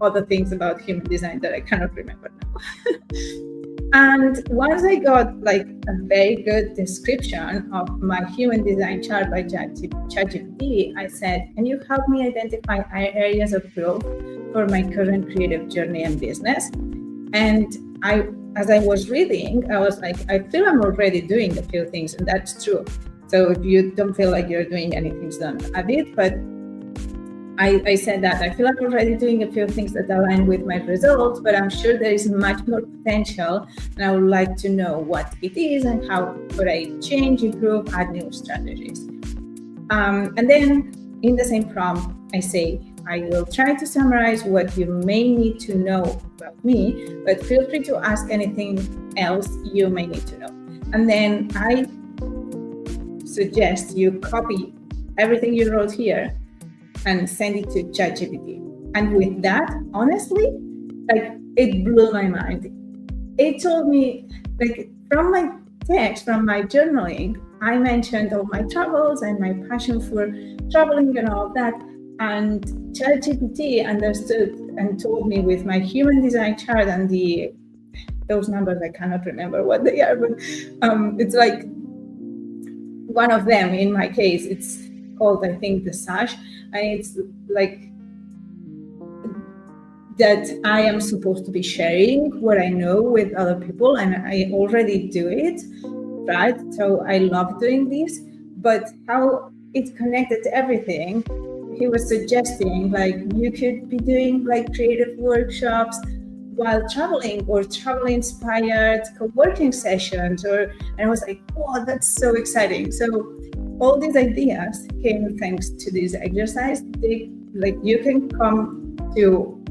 other things about human design that I cannot remember now. And once I got like a very good description of my human design chart by ChatGPT, I said, can you help me identify areas of growth for my current creative journey and business? And as I was reading, I was like, I feel I'm already doing a few things, and that's true. So if you don't feel like you're doing anything, don't add it. But I said that I feel like I'm already doing a few things that align with my results, but I'm sure there is much more potential, and I would like to know what it is and how could I change, improve, add new strategies. And then in the same prompt, I say, I will try to summarize what you may need to know about me, but feel free to ask anything else you may need to know. And then I suggest you copy everything you wrote here and send it to ChatGPT. And with that, honestly, like it blew my mind. It told me, like from my text, from my journaling, I mentioned all my travels and my passion for traveling and all of that. And ChatGPT understood and told me with my human design chart and those numbers, I cannot remember what they are, but it's like one of them in my case. It's called, I think, the Sash, and it's like that I am supposed to be sharing what I know with other people, and I already do it, right? So I love doing this, but how it connected to everything, he was suggesting like you could be doing like creative workshops while traveling, or travel inspired co-working sessions, and I was like, oh, that's so exciting. So all these ideas came thanks to this exercise. Like you can come to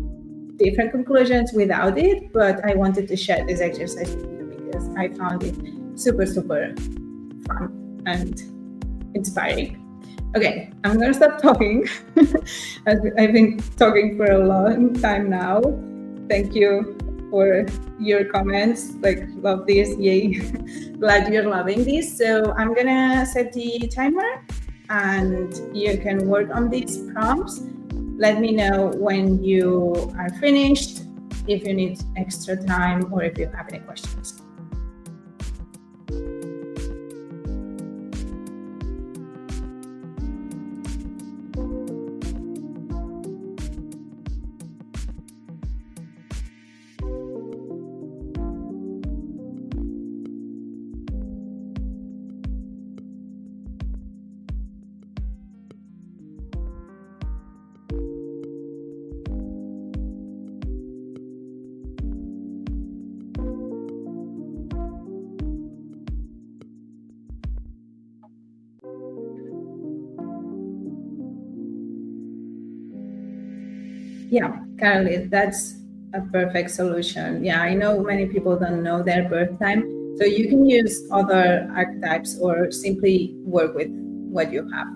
different conclusions without it, but I wanted to share this exercise with you because I found it super, super fun and inspiring. Okay, I'm gonna stop talking. I've been talking for a long time now. Thank you for your comments. Like, love this, yay. Glad you're loving this. So I'm gonna set the timer and you can work on these prompts. Let me know when you are finished, if you need extra time, or if you have any questions. Yeah, Carly, that's a perfect solution. Yeah, I know many people don't know their birth time, so you can use other archetypes or simply work with what you have.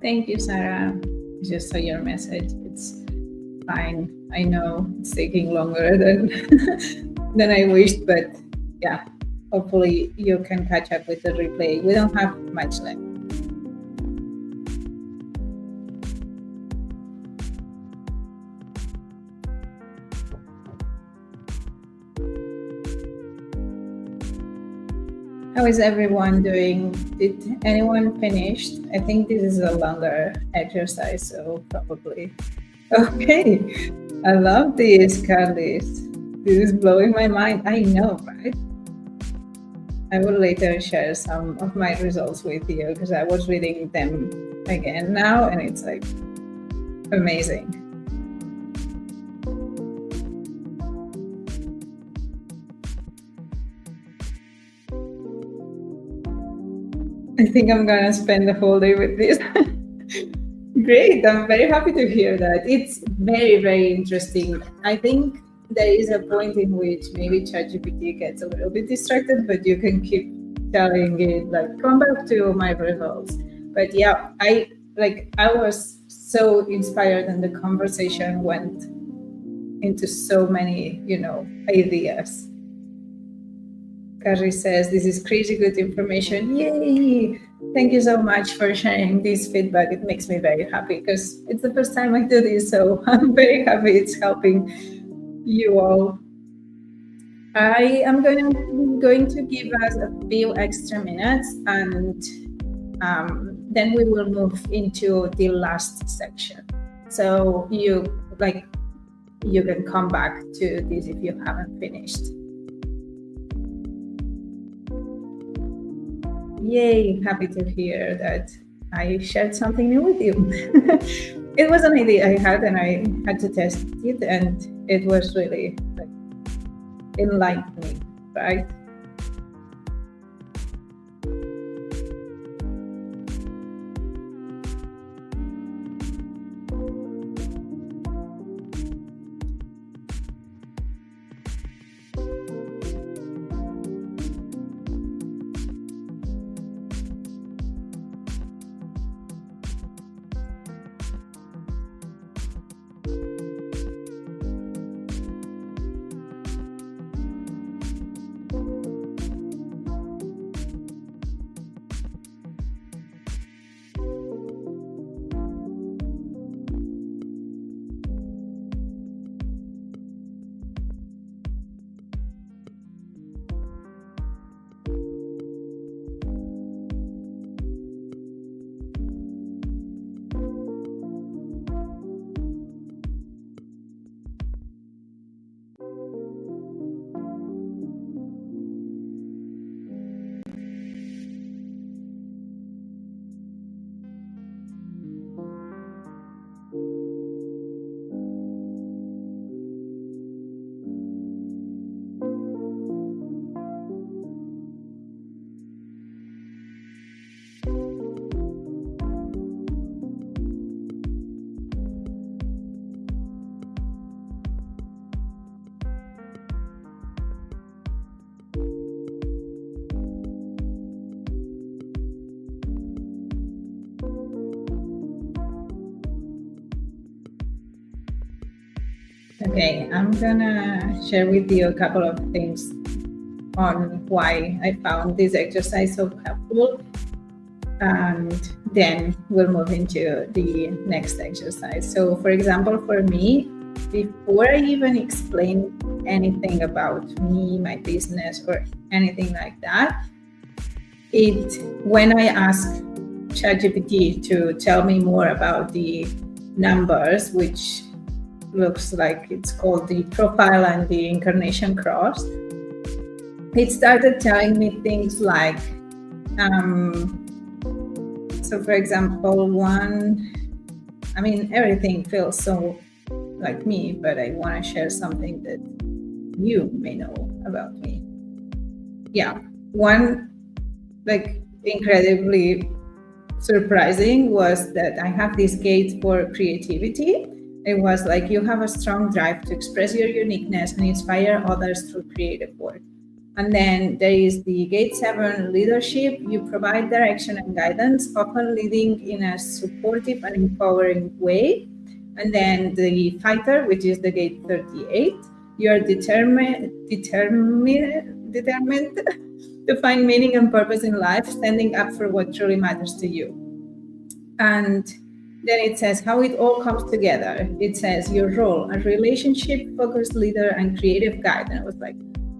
Thank you, Sarah. Just saw your message. It's fine. I know it's taking longer than than I wished, but yeah, hopefully you can catch up with the replay. We don't have much left. How is everyone doing? Did anyone finish? I think this is a longer exercise, so probably. Okay, I love this, Carlis. This is blowing my mind. I know, right? I will later share some of my results with you because I was reading them again now and it's like amazing. I think I'm gonna spend the whole day with this. Great, I'm very happy to hear that. It's very, very interesting. I think there is a point in which maybe ChatGPT gets a little bit distracted, but you can keep telling it like, come back to my results. But yeah, I was so inspired and the conversation went into so many, ideas. Kari says, this is crazy good information. Yay! Thank you so much for sharing this feedback. It makes me very happy because it's the first time I do this. So I'm very happy it's helping you all. I am going to give us a few extra minutes and then we will move into the last section. So you can come back to this if you haven't finished. Yay, happy to hear that I shared something new with you. It was an idea I had and I had to test it and it was really enlightening, right? Okay, I'm gonna share with you a couple of things on why I found this exercise so helpful. And then we'll move into the next exercise. So for example, for me, before I even explain anything about me, my business, or anything like that, when I ask ChatGPT to tell me more about the numbers, which looks like it's called the profile and the incarnation cross, it started telling me things like, so for example, everything feels so like me, but I want to share something that you may know about me. Yeah, one incredibly surprising was that I have this gate for creativity. It was like, you have a strong drive to express your uniqueness and inspire others through creative work. And then there is the Gate 7 leadership. You provide direction and guidance, often leading in a supportive and empowering way. And then the Fighter, which is the Gate 38. You're determined to find meaning and purpose in life, standing up for what truly matters to you. And then it says how it all comes together. It says your role, a relationship-focused leader and creative guide. And I was like,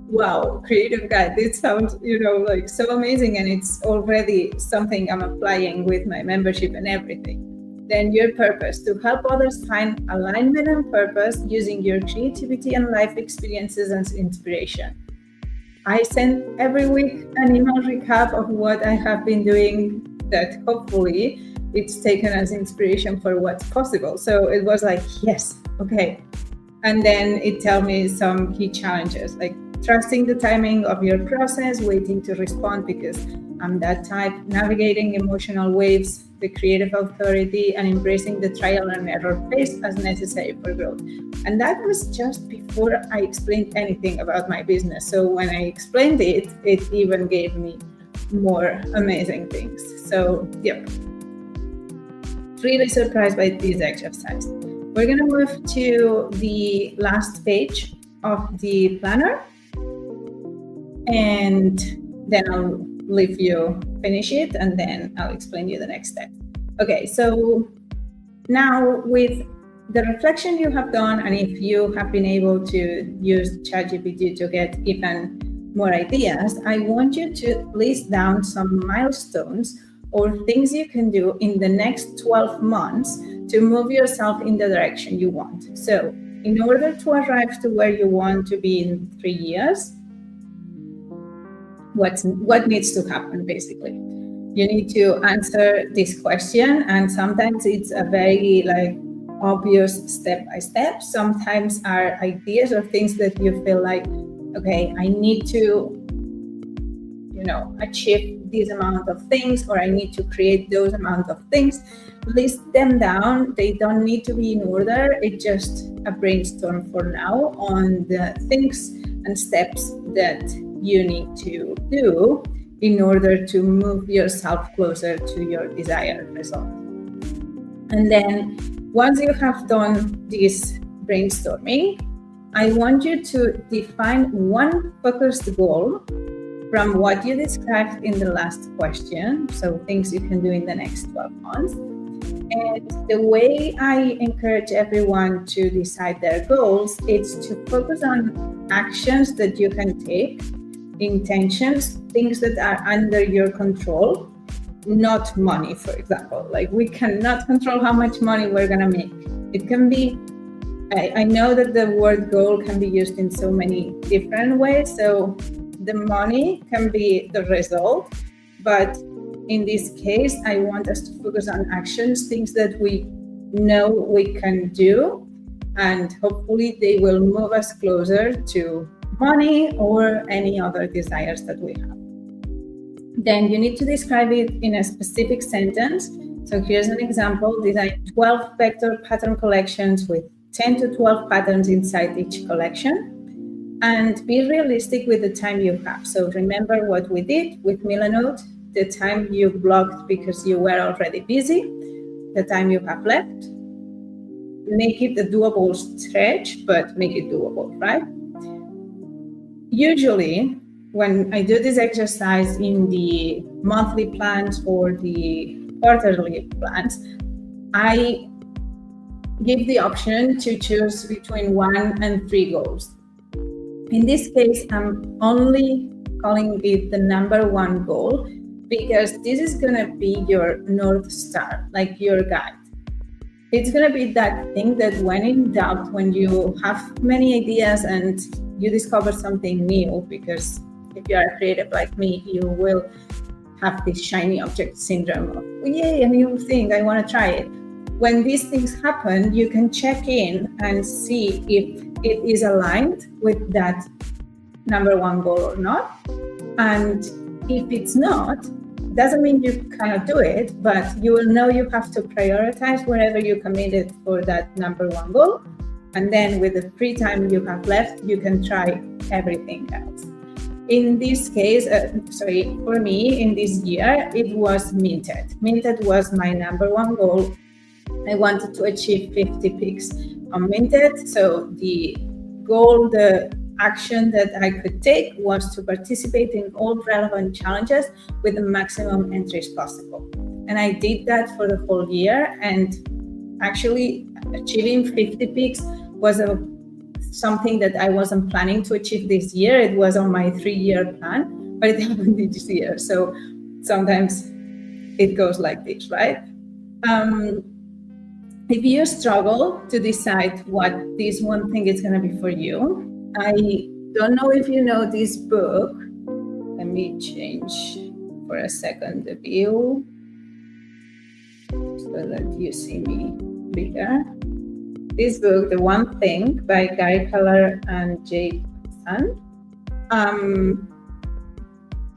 wow, creative guide. This sounds, like so amazing. And it's already something I'm applying with my membership and everything. Then your purpose, to help others find alignment and purpose using your creativity and life experiences as inspiration. I send every week an email recap of what I have been doing that hopefully it's taken as inspiration for what's possible. So it was like, yes, okay. And then it tells me some key challenges, like trusting the timing of your process, waiting to respond because I'm that type, navigating emotional waves, the creative authority, and embracing the trial and error phase as necessary for growth. And that was just before I explained anything about my business. So when I explained it, it even gave me more amazing things. So, yep. Really surprised by this exercise. We're going to move to the last page of the planner. And then I'll leave you finish it, and then I'll explain you the next step. Okay, so now with the reflection you have done, and if you have been able to use ChatGPT to get even more ideas, I want you to list down some milestones or things you can do in the next 12 months to move yourself in the direction you want. So in order to arrive to where you want to be in 3 years, what needs to happen, basically? You need to answer this question, and sometimes it's a very obvious step by step. Sometimes are ideas or things that you feel like, okay, I need to, achieve this amount of things, or I need to create those amount of things. List them down. They don't need to be in order. It's just a brainstorm for now on the things and steps that you need to do in order to move yourself closer to your desired result. And then once you have done this brainstorming, I want you to define one focused goal from what you described in the last question, so things you can do in the next 12 months. And the way I encourage everyone to decide their goals is to focus on actions that you can take, intentions, things that are under your control, not money, for example. We cannot control how much money we're gonna make. It can be, I know that the word goal can be used in so many different ways, so the money can be the result, but in this case, I want us to focus on actions, things that we know we can do, and hopefully they will move us closer to money or any other desires that we have. Then you need to describe it in a specific sentence. So here's an example: design 12 vector pattern collections with 10 to 12 patterns inside each collection. And be realistic with the time you have. So remember what we did with Milanote, the time you blocked because you were already busy, the time you have left. Make it a doable stretch, but make it doable, right? Usually, when I do this exercise in the monthly plans or the quarterly plans, I give the option to choose between 1 and 3 goals. In this case, I'm only calling it the number 1 goal because this is going to be your North Star, like your guide. It's going to be that thing that when in doubt, when you have many ideas and you discover something new, because if you are creative like me, you will have this shiny object syndrome of, oh, yay, a new thing, I want to try it. When these things happen, you can check in and see if it is aligned with that number 1 goal or not. And if it's not, doesn't mean you cannot do it, but you will know you have to prioritize wherever you committed for that number 1 goal. And then with the free time you have left, you can try everything else. In this case, for me, in this year, it was Minted. Minted was my #1 goal. I wanted to achieve 50 picks on Minted. So the goal, the action that I could take was to participate in all relevant challenges with the maximum entries possible. And I did that for the whole year. And actually achieving 50 picks was something that I wasn't planning to achieve this year. It was on my 3-year plan, but it happened this year. So sometimes it goes like this, right? If you struggle to decide what this one thing is going to be for you, I don't know if you know this book. Let me change for a second the view so that you see me bigger. This book, The One Thing by Gary Keller and Jay Sun.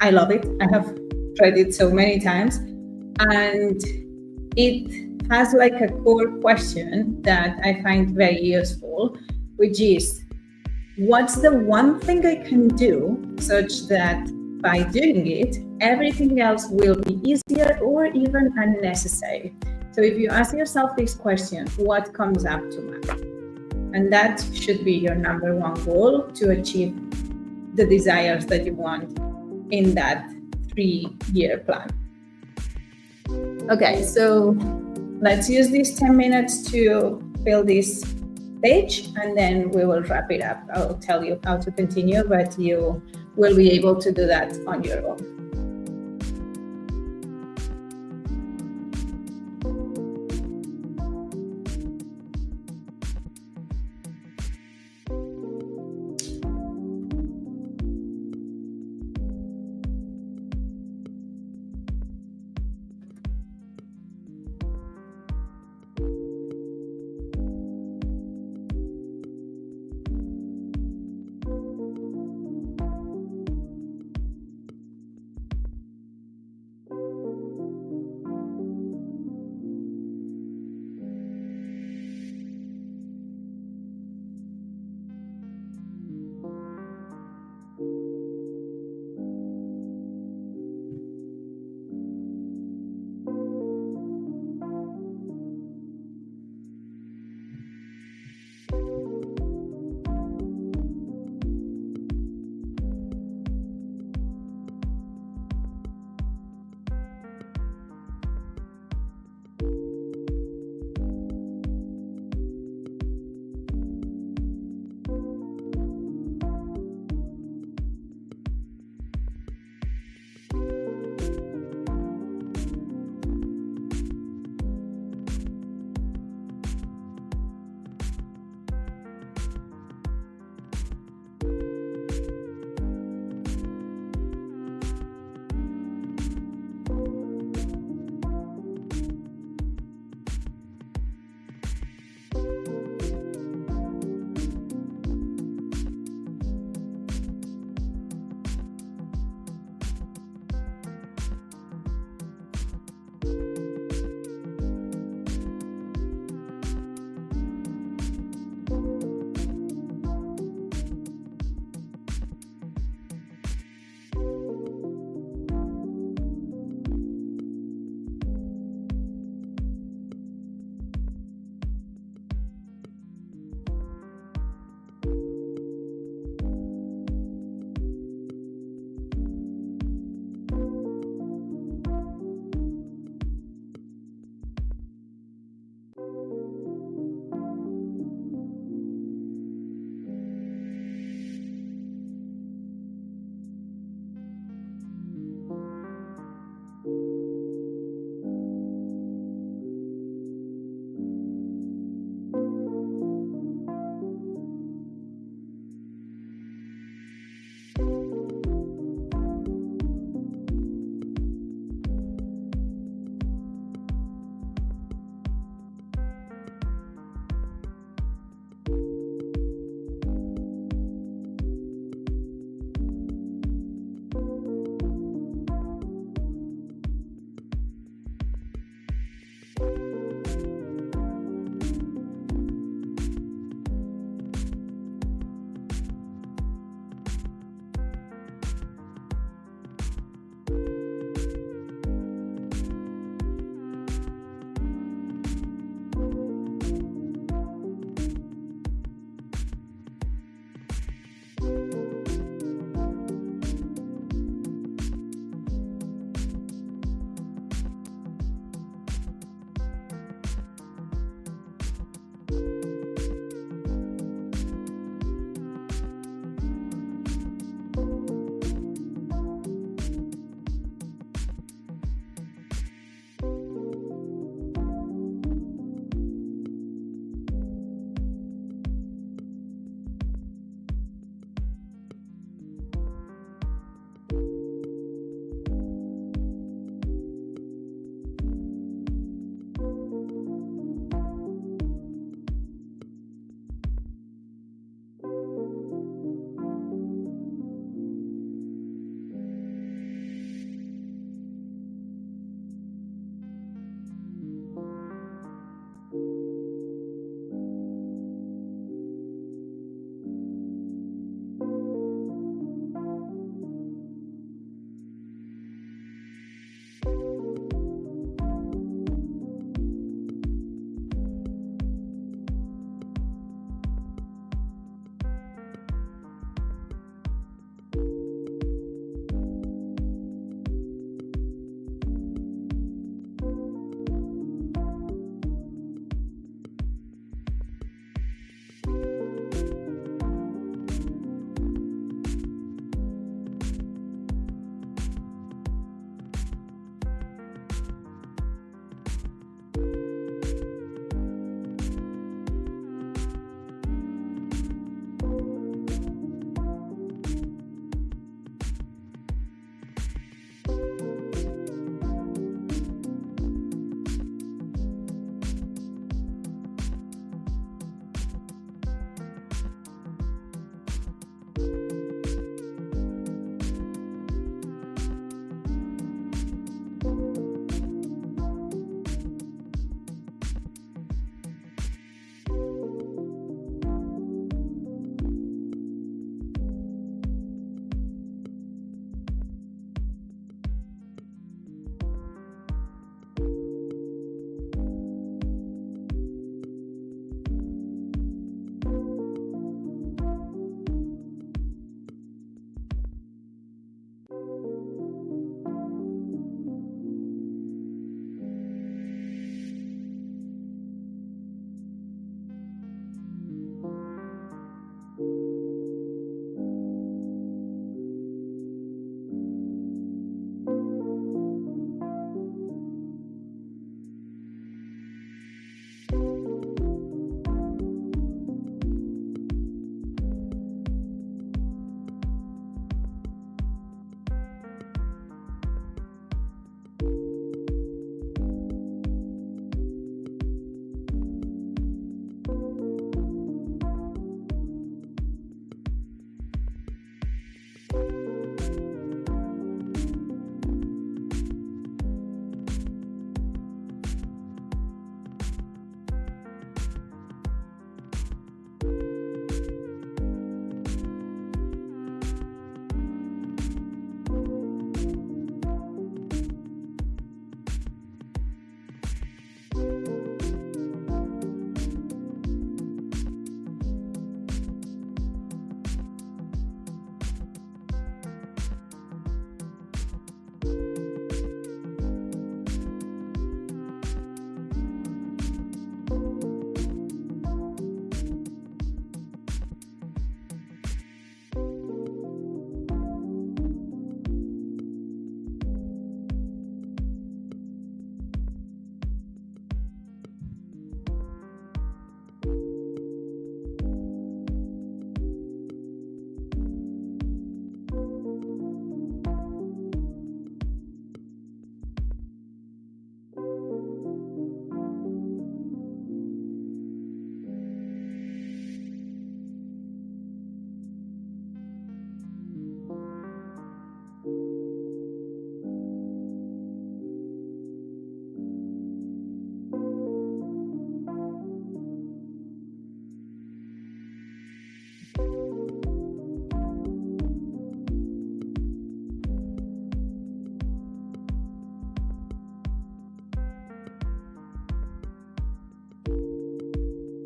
I love it. I have read it so many times. And it has like a core question that I find very useful, which is, what's the one thing I can do such that by doing it, everything else will be easier or even unnecessary? So if you ask yourself this question, what comes up to mind? And that should be your #1 goal to achieve the desires that you want in that 3-year plan. Okay, so let's use these 10 minutes to fill this page, and then we will wrap it up. I'll tell you how to continue, but you will be able to do that on your own.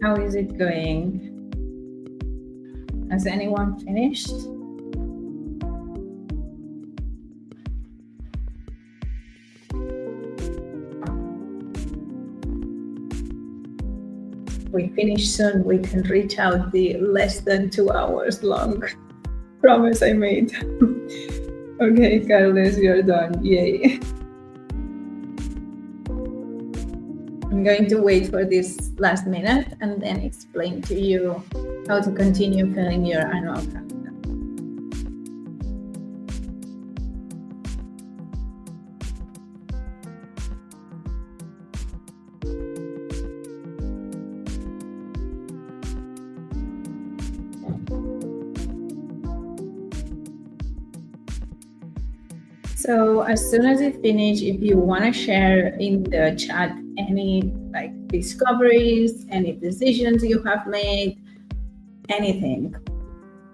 How is it going? Has anyone finished? We finish soon, we can reach out the less than 2 hours long promise I made. Okay, Carlos, you're done. Yay. I'm going to wait for this last minute and then explain to you how to continue filling your annual calendar. So as soon as you finish, if you want to share in the chat any discoveries, any decisions you have made, anything,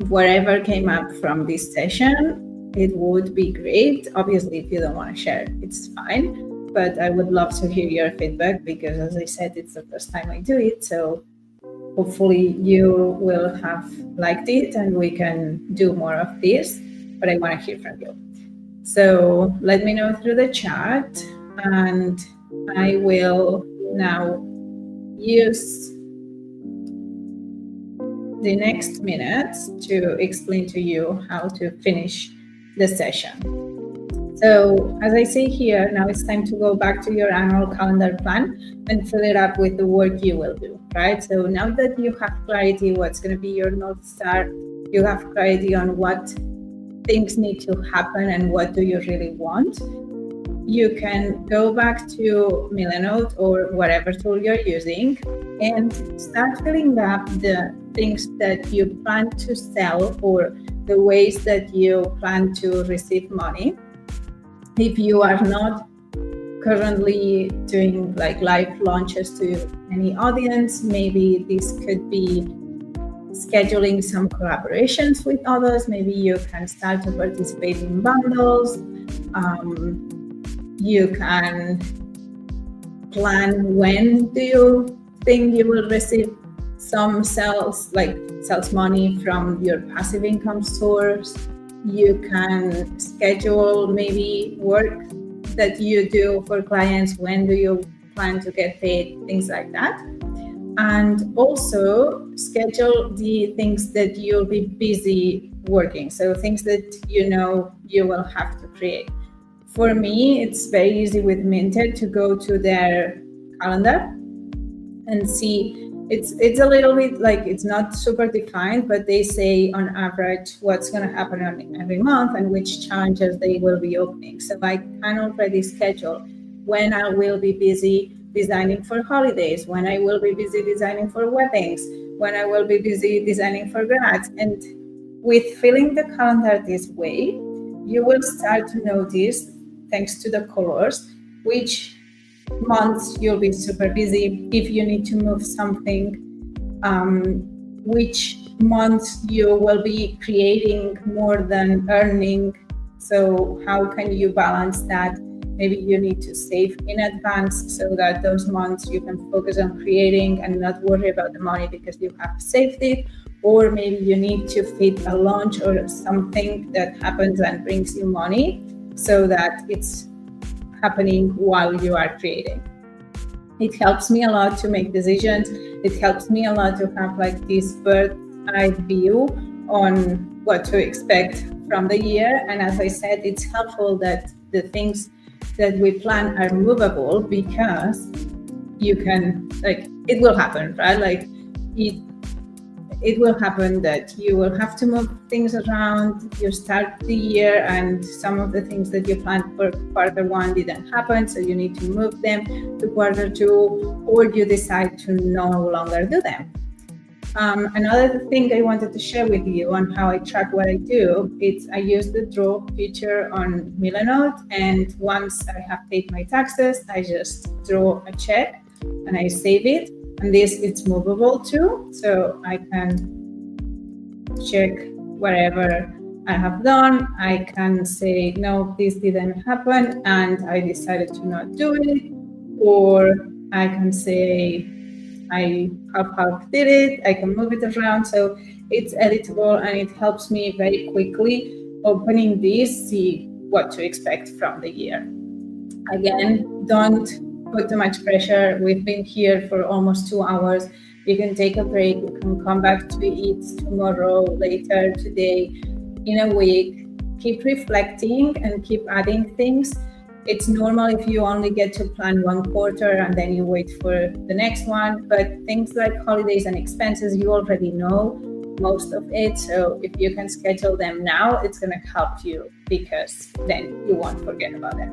whatever came up from this session, it would be great. Obviously, if you don't want to share, it's fine. But I would love to hear your feedback because, as I said, it's the first time I do it. So hopefully you will have liked it and we can do more of this. But I want to hear from you. So let me know through the chat, and I will now use the next minutes to explain to you how to finish the session. So as I say here, now it's time to go back to your annual calendar plan and fill it up with the work you will do, right? So now that you have clarity what's going to be your North Star, you have clarity on what things need to happen and what do you really want, you can go back to Milanote or whatever tool you're using and start filling up the things that you plan to sell or the ways that you plan to receive money. If you are not currently doing live launches to any audience, maybe this could be scheduling some collaborations with others. Maybe you can start to participate in bundles. You can plan when do you think you will receive some sales money from your passive income source. You can schedule maybe work that you do for clients. When do you plan to get paid? Things like that. And also schedule the things that you'll be busy working. So things that you know you will have to create. For me, it's very easy with Minted to go to their calendar and see. It's a little bit it's not super defined, but they say on average what's going to happen every month and which challenges they will be opening. So I can already schedule when I will be busy designing for holidays, when I will be busy designing for weddings, when I will be busy designing for grads. And with filling the calendar this way, you will start to notice, thanks to the colors, which months you'll be super busy, if you need to move something, which months you will be creating more than earning. So how can you balance that? Maybe you need to save in advance so that those months you can focus on creating and not worry about the money because you have saved it. Or maybe you need to fit a launch or something that happens and brings you money so that it's happening while you are creating. It helps me a lot to make decisions. It helps me a lot to have this bird's eye view on what to expect from the year. And as I said, it's helpful that the things that we plan are movable because you can it will happen, right? It will happen that you will have to move things around. You start the year and some of the things that you planned for quarter one didn't happen, so you need to move them to quarter two, or you decide to no longer do them. Another thing I wanted to share with you on how I track what I do is I use the draw feature on Milanote, and once I have paid my taxes, I just draw a check and I save it. And it's movable too, so I can check whatever I have done. I can say, no, this didn't happen and I decided to not do it. Or I can say, I half did it, I can move it around, so it's editable and it helps me very quickly opening this, see what to expect from the year. Again, don't put too much pressure. We've been here for almost 2 hours. You can take a break, you can come back to it tomorrow, later, today, in a week. Keep reflecting and keep adding things. It's normal if you only get to plan one quarter and then you wait for the next one, but things like holidays and expenses, you already know most of it. So if you can schedule them now, it's going to help you because then you won't forget about it.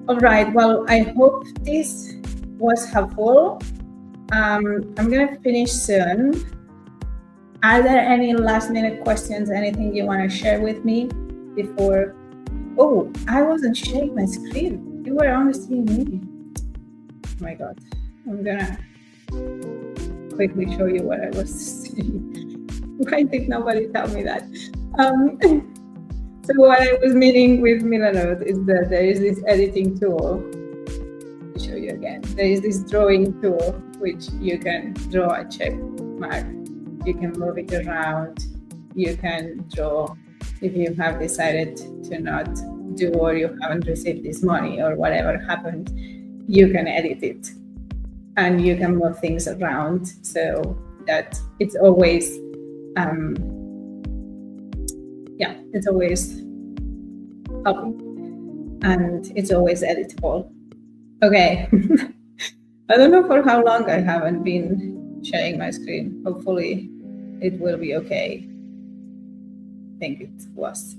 All right, well, I hope this was helpful. I'm going to finish soon. Are there any last minute questions, anything you want to share with me before? Oh, I wasn't sharing my screen. You were only seeing me. Oh my God. I'm gonna quickly show you what I was seeing. Why did nobody tell me that? So what I was meaning with Milanote is that there is this editing tool. Let me show you again. There is this drawing tool, which you can draw a check mark. You can move it around. You can draw if you have decided to not do or you haven't received this money or whatever happened, you can edit it and you can move things around so that it's always, it's always helping and it's always editable. Okay. I don't know for how long I haven't been sharing my screen. Hopefully it will be okay. I think it was.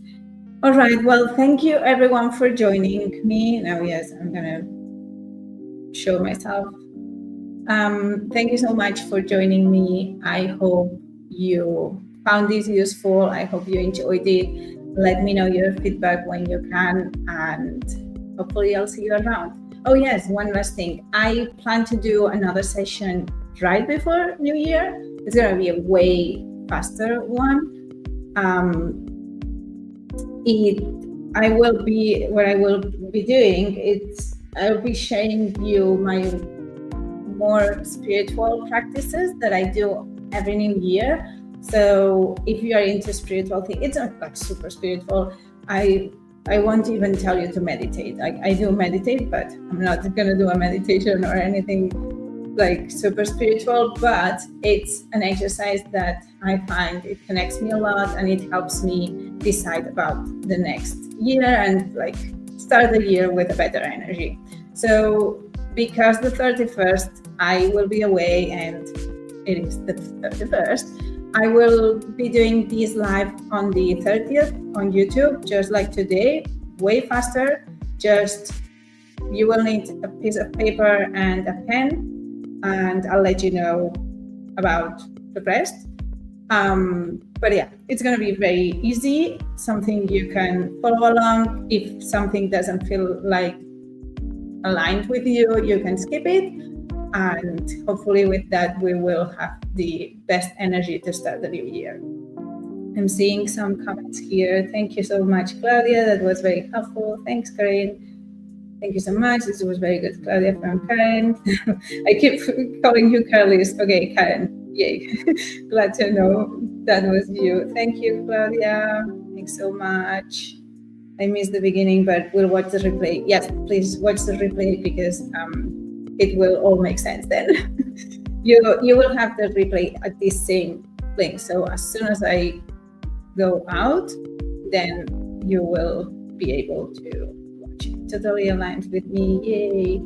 All right, well, thank you everyone for joining me. Now, yes, I'm gonna show myself. Thank you so much for joining me. I hope you found this useful. I hope you enjoyed it. Let me know your feedback when you can, and hopefully I'll see you around. Oh yes, one last thing. I plan to do another session right before New Year. It's gonna be a way faster one. What I will be doing is I'll be sharing you my more spiritual practices that I do every New Year. So if you are into spiritual things, it's not like super spiritual. I won't even tell you to meditate. I do meditate, but I'm not gonna do a meditation or anything like super spiritual, but it's an exercise that I find it connects me a lot and it helps me decide about the next year and like start the year with a better energy. So because the 31st I will be away and it is the 31st, I will be doing these live on the 30th on YouTube, just like today, way faster. Just you will need a piece of paper and a pen, and I'll let you know about the rest. But yeah, it's going to be very easy, something you can follow along. If something doesn't feel like aligned with you, you can skip it. And hopefully with that, we will have the best energy to start the new year. I'm seeing some comments here. Thank you so much, Claudia. That was very helpful. Thanks, Karen. Thank you so much. This was very good, Claudia, from Karen. I keep calling you Carlis. Okay, Karen. Yay. Glad to know that was you. Thank you, Claudia. Thanks so much. I missed the beginning, but we'll watch the replay. Yes, please watch the replay because it will all make sense then. You will have the replay at this same link. So as soon as I go out, then you will be able to watch it. Totally aligned with me. Yay.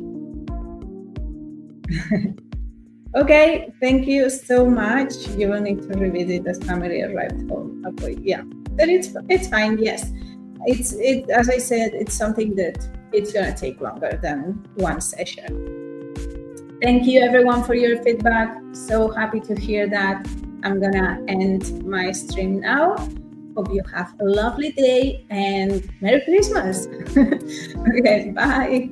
Okay, thank you so much. You will need to revisit as family arrived home. Okay, yeah, but it's fine. Yes, it as I said, it's something that it's gonna take longer than one session. Thank you everyone for your feedback. So happy to hear that. I'm gonna end my stream now. Hope you have a lovely day and Merry Christmas. Okay, bye.